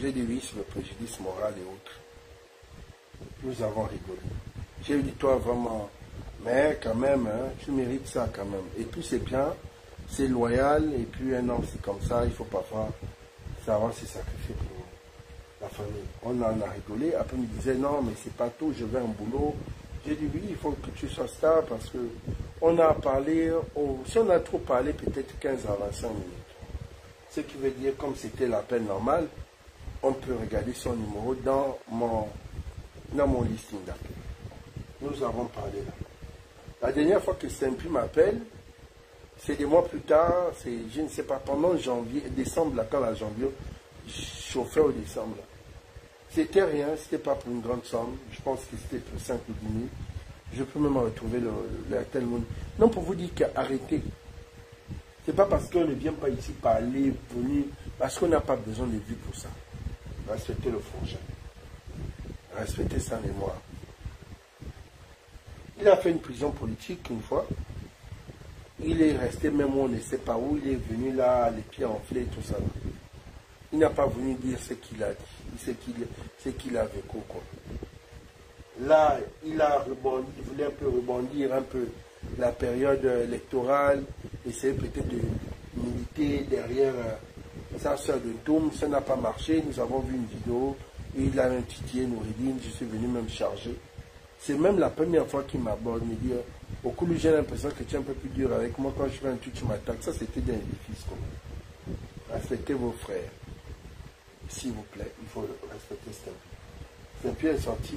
Speaker 1: J'ai dit oui, sur le préjudice moral et autres. Nous avons rigolé. J'ai dit toi vraiment, mais quand même, hein, tu mérites ça quand même. Et puis c'est bien, c'est loyal, et puis un homme c'est comme ça, il faut parfois savoir se sacrifier pour la famille. On en a rigolé, après il me disait non, mais c'est pas tout, je veux un boulot. J'ai dit oui, il faut que tu sois star parce que on a parlé, si on a trop parlé, peut-être 15 à 25 minutes. Ce qui veut dire, comme c'était l'appel normal, on peut regarder son numéro dans mon listing d'appel. Nous avons parlé là. La dernière fois que Stampy m'appelle, c'est des mois plus tard, je ne sais pas, pendant décembre, là, quand la janvier, chauffeur au décembre, c'était rien, c'était pas pour une grande somme, je pense que c'était pour 5 ou 10 000. Je peux même retrouver le tel monde. Non, pour vous dire qu'arrêtez. C'est pas parce qu'on ne vient pas ici parler, venir, parce qu'on n'a pas besoin de vues pour ça. Respectez le frangin. Respectez sa mémoire. Il a fait une prison politique une fois. Il est resté même où on ne sait pas où. Il est venu là, les pieds enflés, tout ça. Il n'a pas venu dire ce qu'il a dit, ce qu'il a vécu. Quoi. Là, il a rebondi, il voulait un peu rebondir un peu la période électorale, essayer peut-être de militer derrière sa soeur de Doum. Ça n'a pas marché. Nous avons vu une vidéo. Il a un titillé Nouridine. Je suis venu même charger. C'est même la première fois qu'il m'aborde, me dit au coup j'ai l'impression que tu es un peu plus dur avec moi. Quand je fais un truc, tu m'attaques. Ça, c'était d'un édifice. Respectez vos frères. S'il vous plaît, il faut respecter Stampy. Stampy est sorti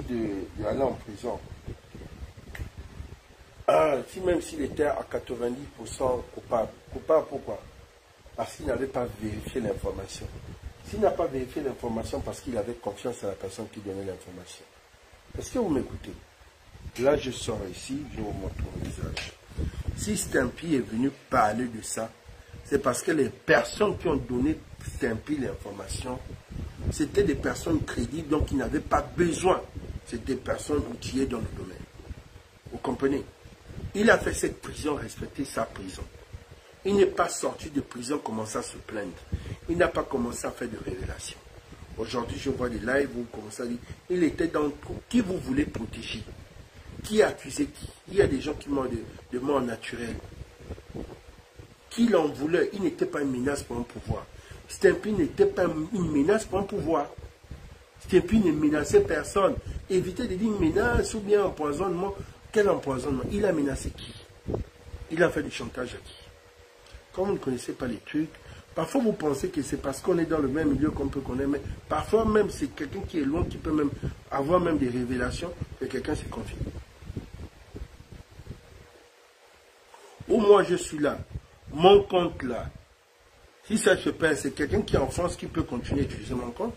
Speaker 1: d'aller en prison. Même s'il était à 90% coupable. Coupable pourquoi? Parce qu'il n'avait pas vérifié l'information. S'il n'a pas vérifié l'information parce qu'il avait confiance à la personne qui donnait l'information. Est-ce que vous m'écoutez? Là, je sors ici, je vous montre mon visage. Si Stampy est venu parler de ça, c'est parce que les personnes qui ont donné Stampy l'information, c'était des personnes crédibles, donc ils n'avaient pas besoin. C'était des personnes outillées dans le domaine. Vous comprenez? Il a fait cette prison, respecter sa prison. Il n'est pas sorti de prison, commencer à se plaindre. il n'a pas commencé à faire de révélations. Aujourd'hui, je vois des lives où il commence à dire, il était dans qui vous voulez protéger. Qui a accusé qui? Il y a des gens qui meurent de mort naturelle. Qui l'en voulait? Il n'était pas une menace pour un pouvoir. Stimpy n'était pas une menace pour un pouvoir. Stimpy ne menaçait personne. Évitez de dire une menace ou bien empoisonnement. Quel empoisonnement? Il a menacé qui? Il a fait du chantage à qui? Quand vous ne connaissez pas les trucs, parfois vous pensez que c'est parce qu'on est dans le même milieu qu'on peut connaître, mais parfois même c'est quelqu'un qui est loin qui peut même avoir même des révélations et quelqu'un se confie. Ou moi je suis là, mon compte là, si ça se perd, c'est quelqu'un qui est en France qui peut continuer à utiliser mon compte,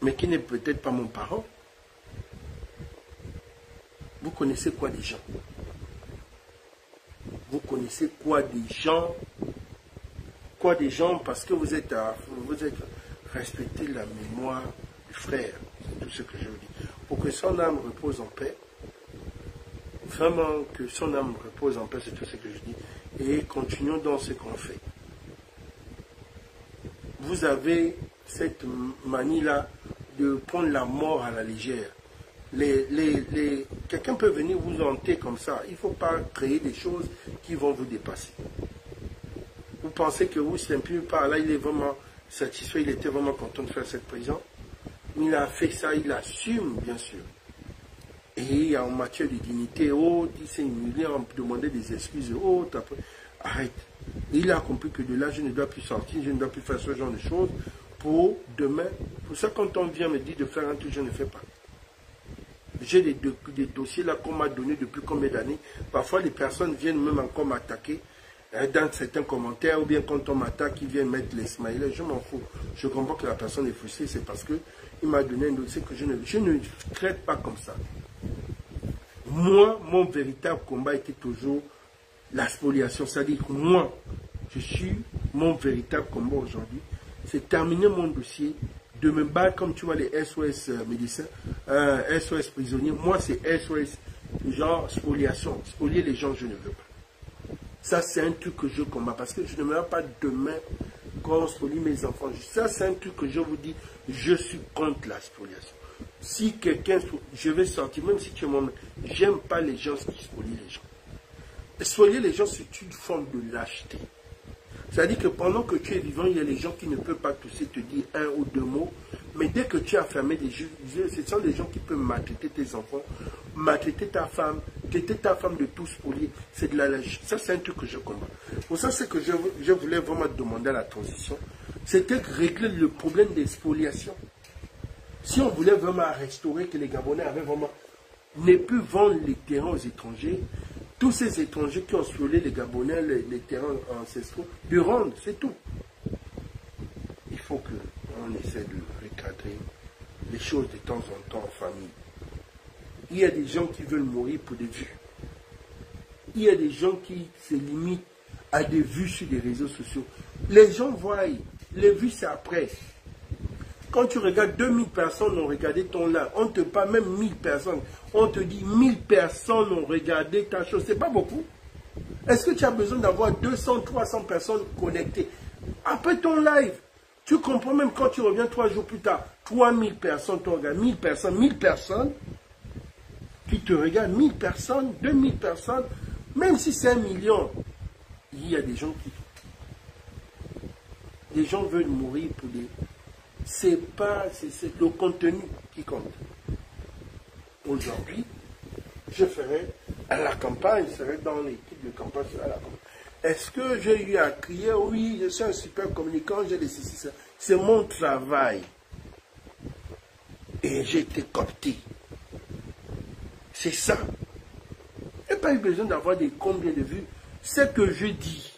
Speaker 1: mais qui n'est peut-être pas mon parent. Vous connaissez quoi des gens? Vous connaissez quoi des gens? Quoi des gens parce que vous êtes respectez la mémoire du frère. C'est tout ce que je vous dis. Pour que son âme repose en paix. Vraiment que son âme repose en paix, c'est tout ce que je dis. Et continuons dans ce qu'on fait. Vous avez cette manie-là de prendre la mort à la légère. Quelqu'un peut venir vous hanter comme ça. Il ne faut pas créer des choses qui vont vous dépasser. Vous pensez que vous, c'est un peu par là, il est vraiment satisfait, il était vraiment content de faire cette prison. Il a fait ça, il assume, bien sûr. Et en matière de dignité, oh, il s'est humilié, on demandait des excuses, oh, arrête. Et il a compris que de là, je ne dois plus sortir, je ne dois plus faire ce genre de choses pour demain. Pour ça, quand on vient me dire de faire un truc, je ne fais pas. J'ai des dossiers là qu'on m'a donné depuis combien d'années. Parfois, les personnes viennent même encore m'attaquer dans certains commentaires, ou bien quand on m'attaque, ils viennent mettre les smileys. Je m'en fous. Je comprends que la personne est frustrée, c'est parce qu'il m'a donné un dossier que je ne traite pas comme ça. Moi, mon véritable combat était toujours la spoliation. C'est-à-dire que moi, mon véritable combat aujourd'hui, c'est terminer mon dossier, de me battre comme tu vois les SOS médecins, SOS prisonniers. Moi, c'est SOS, genre spoliation. Spolier les gens, je ne veux pas. Ça, c'est un truc que je combats parce que je ne me mets pas demain quand on spolie mes enfants. Ça, c'est un truc que je vous dis, je suis contre la spoliation. Si quelqu'un, je vais sortir, même si tu es mon... J'aime pas les gens qui spolient les gens. Spolier les gens, c'est une forme de lâcheté. C'est-à-dire que pendant que tu es vivant, il y a les gens qui ne peuvent pas tousser, te dire un ou deux mots. Mais dès que tu as fermé des yeux, ce sont les gens qui peuvent maltraiter tes enfants, maltraiter ta femme, traiter ta femme de tout spolier. C'est de la lâcheté. Ça, c'est un truc que je combats. Pour ça, c'est que je voulais vraiment demander à la transition. C'était régler le problème des spoliations. Si on voulait vraiment restaurer que les Gabonais avaient vraiment ne plus vendre les terrains aux étrangers, tous ces étrangers qui ont spolié les Gabonais, les terrains ancestraux, de rendre, c'est tout. Il faut qu'on essaie de recadrer les choses de temps en temps en famille. Il y a des gens qui veulent mourir pour des vues. Il y a des gens qui se limitent à des vues sur les réseaux sociaux. Les gens voient, les vues c'est après. Quand tu regardes 2000 personnes ont regardé ton live, on te parle même 1000 personnes, on te dit 1000 personnes ont regardé ta chose, c'est pas beaucoup. Est-ce que tu as besoin d'avoir 200, 300 personnes connectées? Après ton live, tu comprends même quand tu reviens 3 jours plus tard, 3000 personnes te regardent, 1000 personnes qui te regardent, 1000 personnes, 2000 personnes, même si c'est 1 million, il y a des gens qui... Les gens veulent mourir pour des... C'est le contenu qui compte. Aujourd'hui, je ferai à la campagne, je serai dans l'équipe de campagne, à la campagne. Est-ce que j'ai eu à crier? Oui, je suis un super communicant, j'ai des ceci, c'est mon travail. Et j'ai été coopté. C'est ça. Je n'ai pas eu besoin d'avoir des combien de vues. C'est que je dis.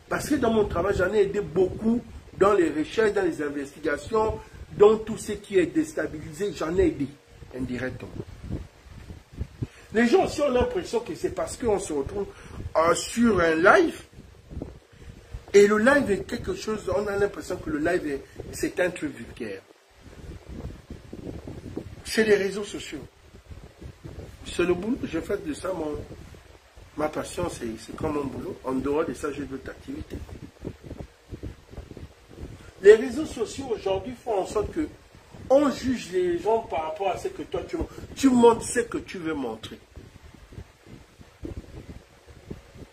Speaker 1: Parce que dans mon travail, j'en ai aidé beaucoup. Dans les recherches, dans les investigations, dans tout ce qui est déstabilisé, j'en ai aidé indirectement. Les gens aussi ont l'impression que c'est parce qu'on se retrouve sur un live, et le live est quelque chose, on a l'impression que le live c'est un truc vulgaire. C'est les réseaux sociaux. C'est le boulot, je fais de ça Ma passion, c'est comme mon boulot. En dehors de ça, j'ai d'autres activités. Les réseaux sociaux aujourd'hui font en sorte que on juge les gens par rapport à ce que toi tu montres. Tu montres ce que tu veux montrer.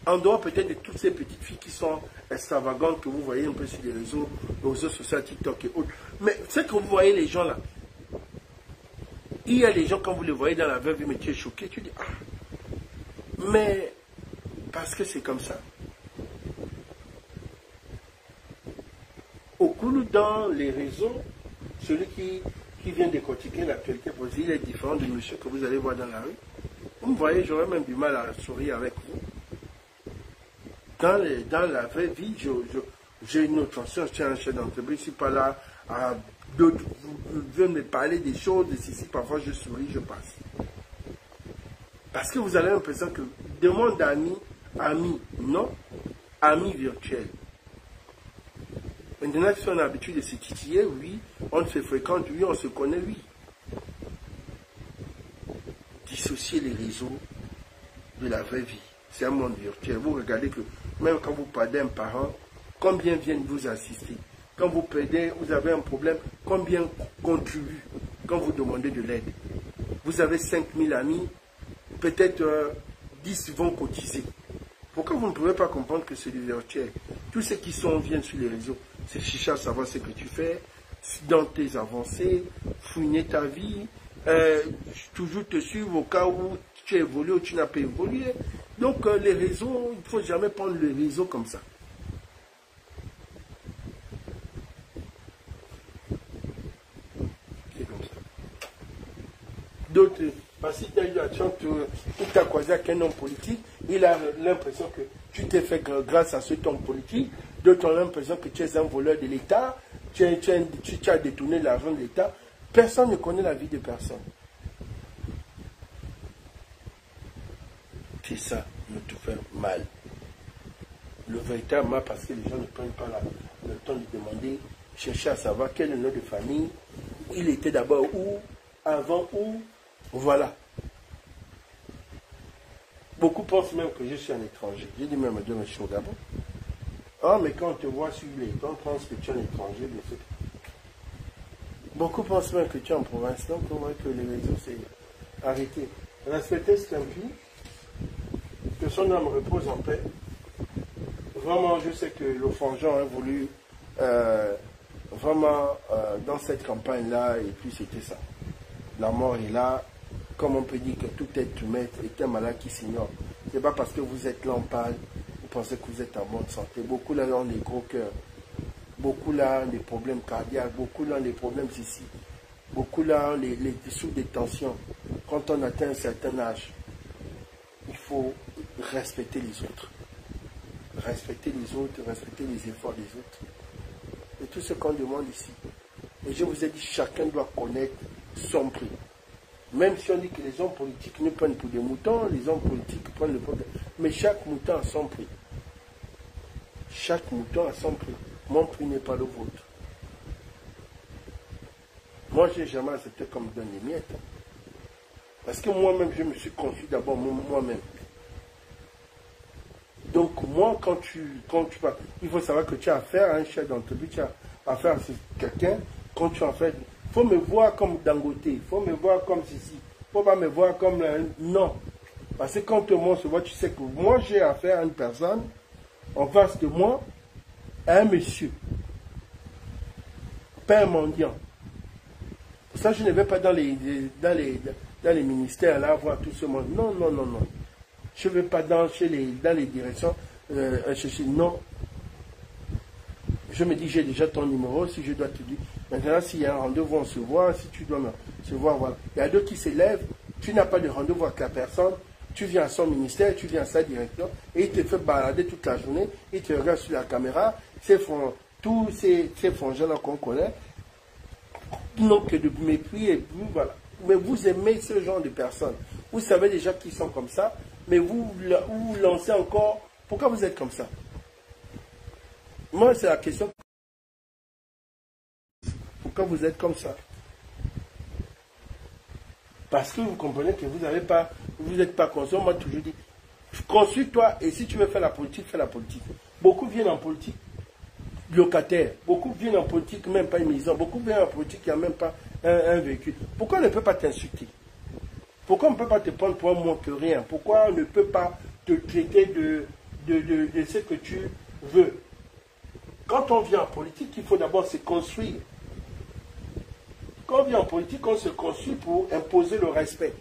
Speaker 1: En dehors peut-être de toutes ces petites filles qui sont extravagantes que vous voyez un peu sur les réseaux sociaux, TikTok et autres. Mais ce que vous voyez les gens là, il y a des gens quand vous les voyez dans la vraie vie, mais tu es choqué, tu dis ah. Mais parce que c'est comme ça. Au cours dans les réseaux, celui qui vient décortiquer l'actualité politique, il est différent du monsieur que vous allez voir dans la rue. Vous me voyez, j'aurais même du mal à sourire avec vous. Dans la vraie vie, j'ai une autre façon, je suis un chef d'entreprise, je ne suis pas là à d'autres, vous venez me parler des choses, de ceci, parfois je souris, je passe. Parce que vous avez l'impression que demande ami, non, ami virtuel. Maintenant, si on a l'habitude de se titiller, oui, on se fréquente, oui, on se connaît, oui. Dissocier les réseaux de la vraie vie. C'est un monde virtuel. Vous regardez que même quand vous perdez un parent, combien viennent vous assister? Quand vous perdez, vous avez un problème, combien contribuent quand vous demandez de l'aide? Vous avez 5000 amis, peut-être 10 vont cotiser. Pourquoi vous ne pouvez pas comprendre que c'est du virtuel? Tous ceux qui viennent sur les réseaux, c'est chercher à savoir ce que tu fais, dans tes avancées, fouiner ta vie, toujours te suivre au cas où tu as évolué ou tu n'as pas évolué. Donc les réseaux, il ne faut jamais prendre le réseau comme ça. C'est comme ça. D'autres, parce que tu as eu la chance, tu t'as croisé avec un homme politique, il a l'impression que tu t'es fait grâce à cet homme politique. D'autres ont l'impression que tu es un voleur de l'État, tu as détourné l'argent de l'État. Personne ne connaît la vie de personne. C'est ça, nous te fait mal. Le véritable mal, parce que les gens ne prennent pas le temps de demander, chercher à savoir quel est le nom de famille, il était d'abord où, avant où, voilà. Beaucoup pensent même que je suis un étranger. J'ai dit même à Dieu, mais je suis au Gabon. Ah, mais quand on te voit sur les temps, on pense que tu es un étranger. Beaucoup pensent même que tu es en province. Donc, on voit que les réseaux, c'est arrêté. Respectez ce impie, que son âme repose en paix. Vraiment, je sais que le Fangeant a voulu vraiment dans cette campagne-là, et puis c'était ça. La mort est là. Comme on peut dire que tout être humain est un malade qui s'ignore. Ce n'est pas parce que vous êtes là en parle, vous pensez que vous êtes en bonne santé. Beaucoup là ont des gros cœurs. Beaucoup là ont des problèmes cardiaques. Beaucoup là ont des problèmes ici. Beaucoup là ont les dessous des tensions. Quand on atteint un certain âge, il faut respecter les autres. Respecter les autres, respecter les efforts des autres. C'est tout ce qu'on demande ici. Et je vous ai dit, chacun doit connaître son prix. Même si on dit que les hommes politiques ne prennent pour des moutons, les hommes politiques prennent le problème. Mais chaque mouton a son prix. Chaque mouton a son prix. Mon prix n'est pas le vôtre. Moi, je n'ai jamais accepté qu'on me donne les miettes. Parce que moi-même, je me suis conçu d'abord moi-même. Donc, moi, quand tu vas, il faut savoir que tu as affaire à un chef d'entreprise, tu as affaire à quelqu'un, quand tu as affaire. Il faut me voir comme Dangote, il faut me voir comme ceci, il ne faut pas me voir comme... Non. Parce que quand on se voit, tu sais que moi j'ai affaire à une personne, en face de moi, à un monsieur, pas un mendiant. Pour ça, je ne vais pas dans les ministères là voir tout ce monde. Non, non, non, non. Je ne vais pas dans les directions chercher. Non. Je me dis, j'ai déjà ton numéro, si je dois te dire. Maintenant, s'il y a un rendez-vous, on se voit, si tu dois se voir, voilà. Il y a d'autres qui s'élèvent, tu n'as pas de rendez-vous avec la personne, tu viens à son ministère, tu viens à sa direction, et il te fait balader toute la journée, il te regarde sur la caméra, tous ces frangins-là qu'on connaît, n'ont que de mépris, et puis voilà. Mais vous aimez ce genre de personnes. Vous savez déjà qu'ils sont comme ça, mais vous lancez encore, pourquoi vous êtes comme ça? Moi, c'est la question. Pourquoi vous êtes comme ça? Parce que vous comprenez que vous n'êtes pas conscient. Moi, toujours dit, Construis-toi et si tu veux faire la politique, fais la politique. Beaucoup viennent en politique locataire, beaucoup viennent en politique, même pas une maison, beaucoup viennent en politique, il n'y a même pas un véhicule. Pourquoi on ne peut pas t'insulter? Pourquoi on ne peut pas te prendre pour moins que rien? Pourquoi on ne peut pas te traiter de ce que tu veux? Quand on vient en politique, il faut d'abord se construire. Quand on vient en politique, on se construit pour imposer le respect.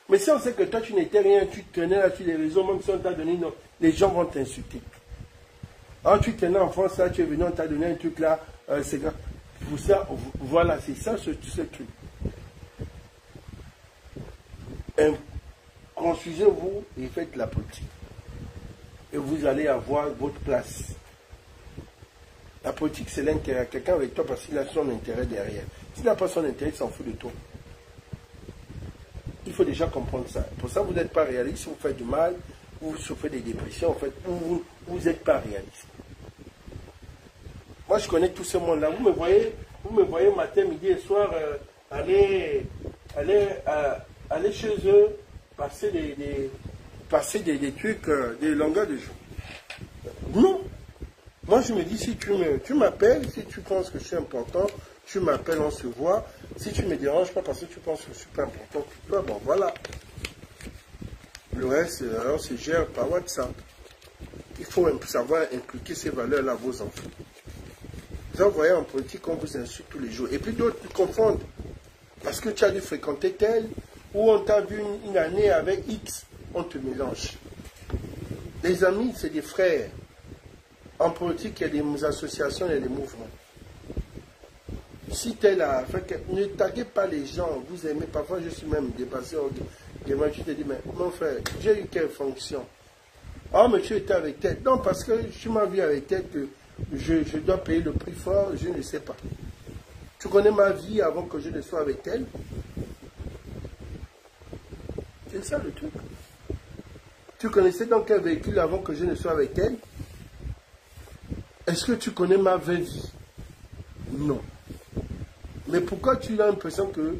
Speaker 1: Mais si on sait que toi, tu n'étais rien, tu tenais là sur les réseaux, même si on t'a donné, non, les gens vont t'insulter. Alors tu tenais en France, là, tu es venu, on t'a donné un truc là, c'est grave. Pour ça, voilà, c'est ça ce truc. Construisez-vous et faites la politique. Et vous allez avoir votre place. La politique, c'est l'intérêt. Quelqu'un avec toi parce qu'il a son intérêt derrière. S'il n'a pas son intérêt, il s'en fout de toi. Il faut déjà comprendre ça. Pour ça, vous n'êtes pas réaliste. Vous faites du mal, vous souffrez des dépressions, en fait, vous n'êtes pas réaliste. Moi, je connais tout ce monde-là. Vous me voyez matin, midi et soir aller chez eux, passer des trucs, des longueurs de jour. Non. Moi, je me dis, si tu m'appelles, si tu penses que je suis important, tu m'appelles, on se voit. Si tu ne me déranges pas parce que tu penses que je suis pas important pour toi, bon, voilà. Le reste, alors, se gère par WhatsApp. Il faut savoir inculquer ces valeurs-là à vos enfants. Vous envoyez en politique, on vous insulte tous les jours. Et puis d'autres confondent. Parce que tu as dû fréquenter tel, ou on t'a vu une année avec X, on te mélange. Les amis, c'est des frères. En politique, il y a des associations, il y a des mouvements. Si tel a fait, ne taguez pas les gens, vous aimez, parfois je suis même dépassé, tu te dis, mais mon frère, j'ai eu quelle fonction? Ah, mais tu étais avec tel. Non, parce que tu m'as vu avec tel que je dois payer le prix fort, je ne sais pas. Tu connais ma vie avant que je ne sois avec tel? C'est ça le truc. Tu connaissais dans quel véhicule avant que je ne sois avec tel? Est-ce que tu connais ma vraie vie? Non. Mais pourquoi tu as l'impression que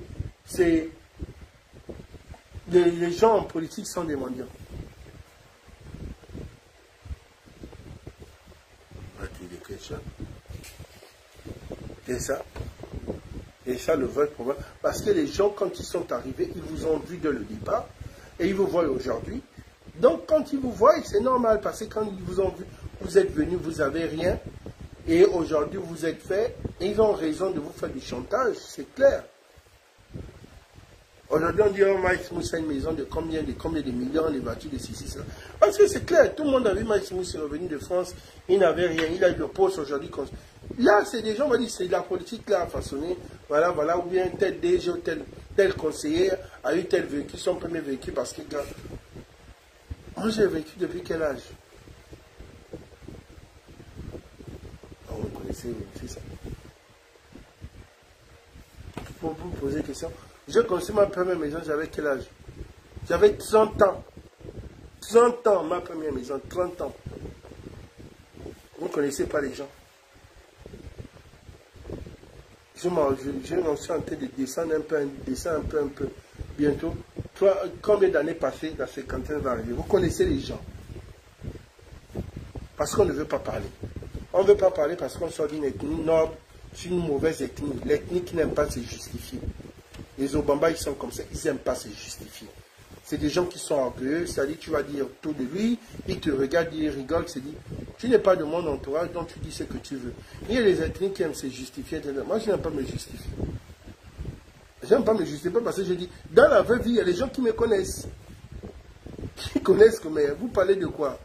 Speaker 1: c'est les gens en politique sont des mendiants? C'est ça. Et ça, le vrai problème. Parce que les gens, quand ils sont arrivés, ils vous ont vu dès le départ et ils vous voient aujourd'hui. Donc, quand ils vous voient, c'est normal parce que quand ils vous ont vu, vous êtes venu, vous n'avez rien. Et aujourd'hui, vous êtes fait. Et ils ont raison de vous faire du chantage, c'est clair. Aujourd'hui, on dit, oh, Mike Smith a une maison de combien de millions, les voitures de 6. Parce que c'est clair, tout le monde a vu Mike Smith revenu de France, il n'avait rien, il a eu le poste aujourd'hui. Là, c'est des gens, on va dire, c'est de la politique là, façonnée, voilà, ou bien tel DG, tel conseiller a eu tel véhicule, son premier véhicule, parce que, moi j'ai vécu depuis quel âge? Vous connaissez, c'est ça. Pour vous poser une question, j'ai construit ma première maison, j'avais quel âge? J'avais 30 ans. 30 ans, ma première maison, 30 ans. Vous ne connaissez pas les gens. Je suis en train de descendre un peu. Bientôt. Combien d'années passées, la cinquantaine va arriver? Vous connaissez les gens. Parce qu'on ne veut pas parler. On ne veut pas parler parce qu'on sort d'une ethnie noble, c'est une mauvaise ethnie. L'ethnie qui n'aime pas se justifier. Les Obama, ils sont comme ça, ils n'aiment pas se justifier. C'est des gens qui sont orgueilleux, c'est-à-dire tu vas dire tout de lui, il te regarde, il rigole, il se dit, tu n'es pas de mon entourage, donc tu dis ce que tu veux. Il y a les ethnies qui aiment se justifier. Moi, je n'aime pas me justifier. Je n'aime pas me justifier parce que je dis, dans la vraie vie, il y a des gens qui me connaissent. Qui connaissent que, mais vous parlez de quoi?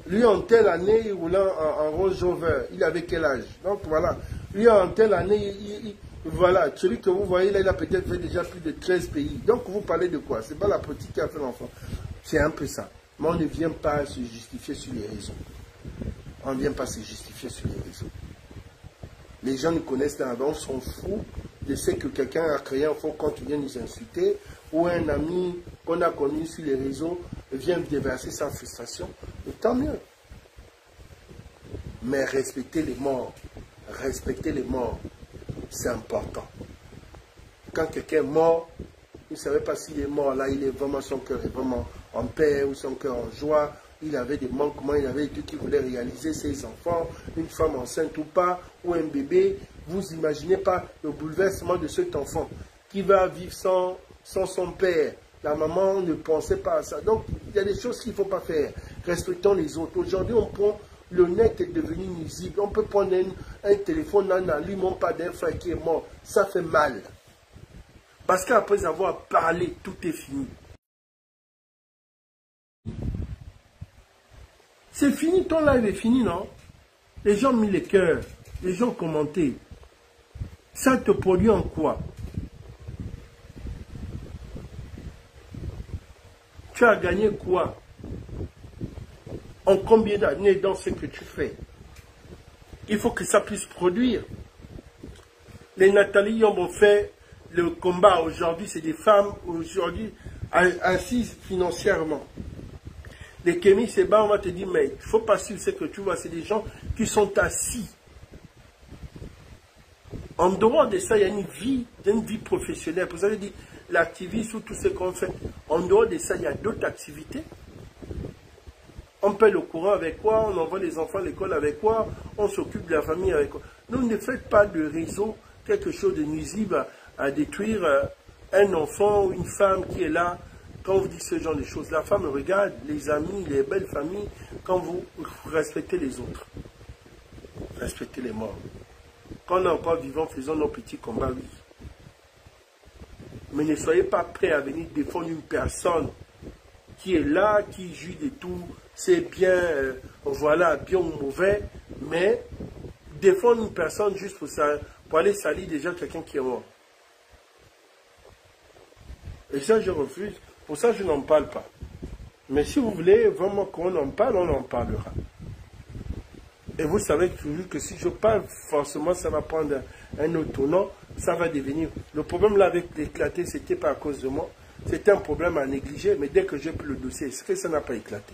Speaker 1: Lui, en telle année, il roulait en Range Rover. Il avait quel âge? Donc voilà. Lui, en telle année, voilà. Celui que vous voyez là, il a peut-être fait déjà plus de 13 pays. Donc vous parlez de quoi? Ce n'est pas la politique qui a fait l'enfant. C'est un peu ça. Mais on ne vient pas se justifier sur les réseaux. On ne vient pas se justifier sur les réseaux. Les gens nous connaissent là, on s'en fout de ce que quelqu'un a créé un faux compte, vient nous insulter, ou un ami qu'on a connu sur les réseaux vient déverser sa frustration. Et tant mieux. Mais respecter les morts, c'est important. Quand quelqu'un est mort, vous ne savez pas s'il est mort là, il est vraiment, son cœur est vraiment en paix ou son cœur en joie. Il avait des manquements, il avait des trucs qu'il voulait réaliser, ses enfants, une femme enceinte ou pas, ou un bébé. Vous imaginez pas le bouleversement de cet enfant qui va vivre sans son père. La maman ne pensait pas à ça. Donc, il y a des choses qu'il ne faut pas faire. Respectons les autres. Aujourd'hui, on prend... Le net est devenu nuisible. On peut prendre un téléphone, on n'allume pas d'un frère qui est mort. Ça fait mal. Parce qu'après avoir parlé, tout est fini. C'est fini, ton live est fini, non? Les gens ont mis les cœurs. Les gens ont commenté. Ça te produit en quoi? Tu as gagné quoi? En combien d'années dans ce que tu fais? Il faut que ça puisse produire. Les Nathalie ont fait le combat aujourd'hui, c'est des femmes aujourd'hui assises financièrement. Les Kémy Seba, on va te dire, mais il ne faut pas suivre ce que tu vois, c'est des gens qui sont assis. En dehors de ça, il y a une vie professionnelle. Vous avez dit, l'activisme ou tout ce qu'on fait, en dehors de ça, il y a d'autres activités. On paie le courant avec quoi? On envoie les enfants à l'école avec quoi? On s'occupe de la famille avec quoi? Donc ne faites pas de réseau quelque chose de nuisible à détruire un enfant ou une femme qui est là. Quand vous dites ce genre de choses, la femme regarde les amis, les belles familles, quand vous respectez les autres. Respectez les morts. Quand on est encore vivant, faisons nos petits combats, oui. Mais ne soyez pas prêts à venir défendre une personne qui est là, qui jouit de tout, c'est bien, voilà, bien ou mauvais, mais défendre une personne juste pour aller salir déjà quelqu'un qui est mort. Et ça, je refuse. Pour ça, je n'en parle pas. Mais si vous voulez vraiment qu'on en parle, on en parlera. Et vous savez toujours que si je parle, forcément, ça va prendre un autre tournant, ça va devenir... Le problème là avec l'éclaté, ce n'était pas à cause de moi. C'était un problème à négliger, mais dès que j'ai pris le dossier, est-ce que ça n'a pas éclaté?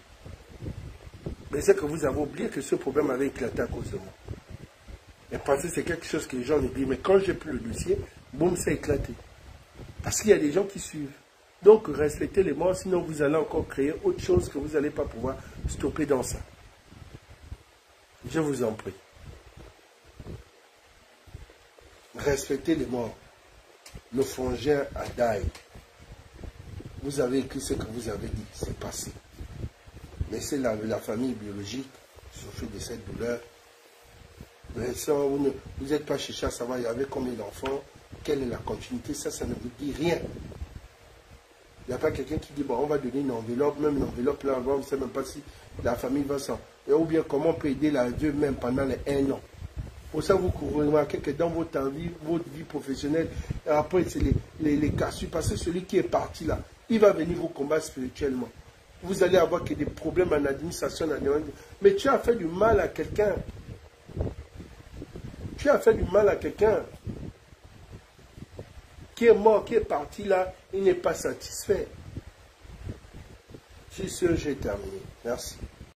Speaker 1: Mais c'est que vous avez oublié que ce problème avait éclaté à cause de moi. Et parce que c'est quelque chose que les gens négligent. Mais quand j'ai pris le dossier, boum, ça a éclaté. Parce qu'il y a des gens qui suivent. Donc, respectez les morts, sinon vous allez encore créer autre chose que vous n'allez pas pouvoir stopper dans ça. Je vous en prie. Respectez les morts. Le frangin a daille. Vous avez écrit ce que vous avez dit, c'est passé. Laissez la famille biologique souffrir de cette douleur. Mais ça, vous n'êtes pas cherché à savoir il y avait combien d'enfants, quelle est la continuité, ça ne vous dit rien. Il n'y a pas quelqu'un qui dit, bon, on va donner une enveloppe, même une enveloppe là, on ne sait même pas si la famille va s'en... Ou bien comment on peut aider la veuve même pendant les 1 an. Pour ça, vous remarquez que dans votre vie professionnelle, après, c'est les cassures, parce que celui qui est parti là, il va venir vous combattre spirituellement. Vous allez avoir que des problèmes en administration. Mais tu as fait du mal à quelqu'un. Tu as fait du mal à quelqu'un qui est mort, qui est parti là, il n'est pas satisfait. Sur ce, j'ai terminé. Merci.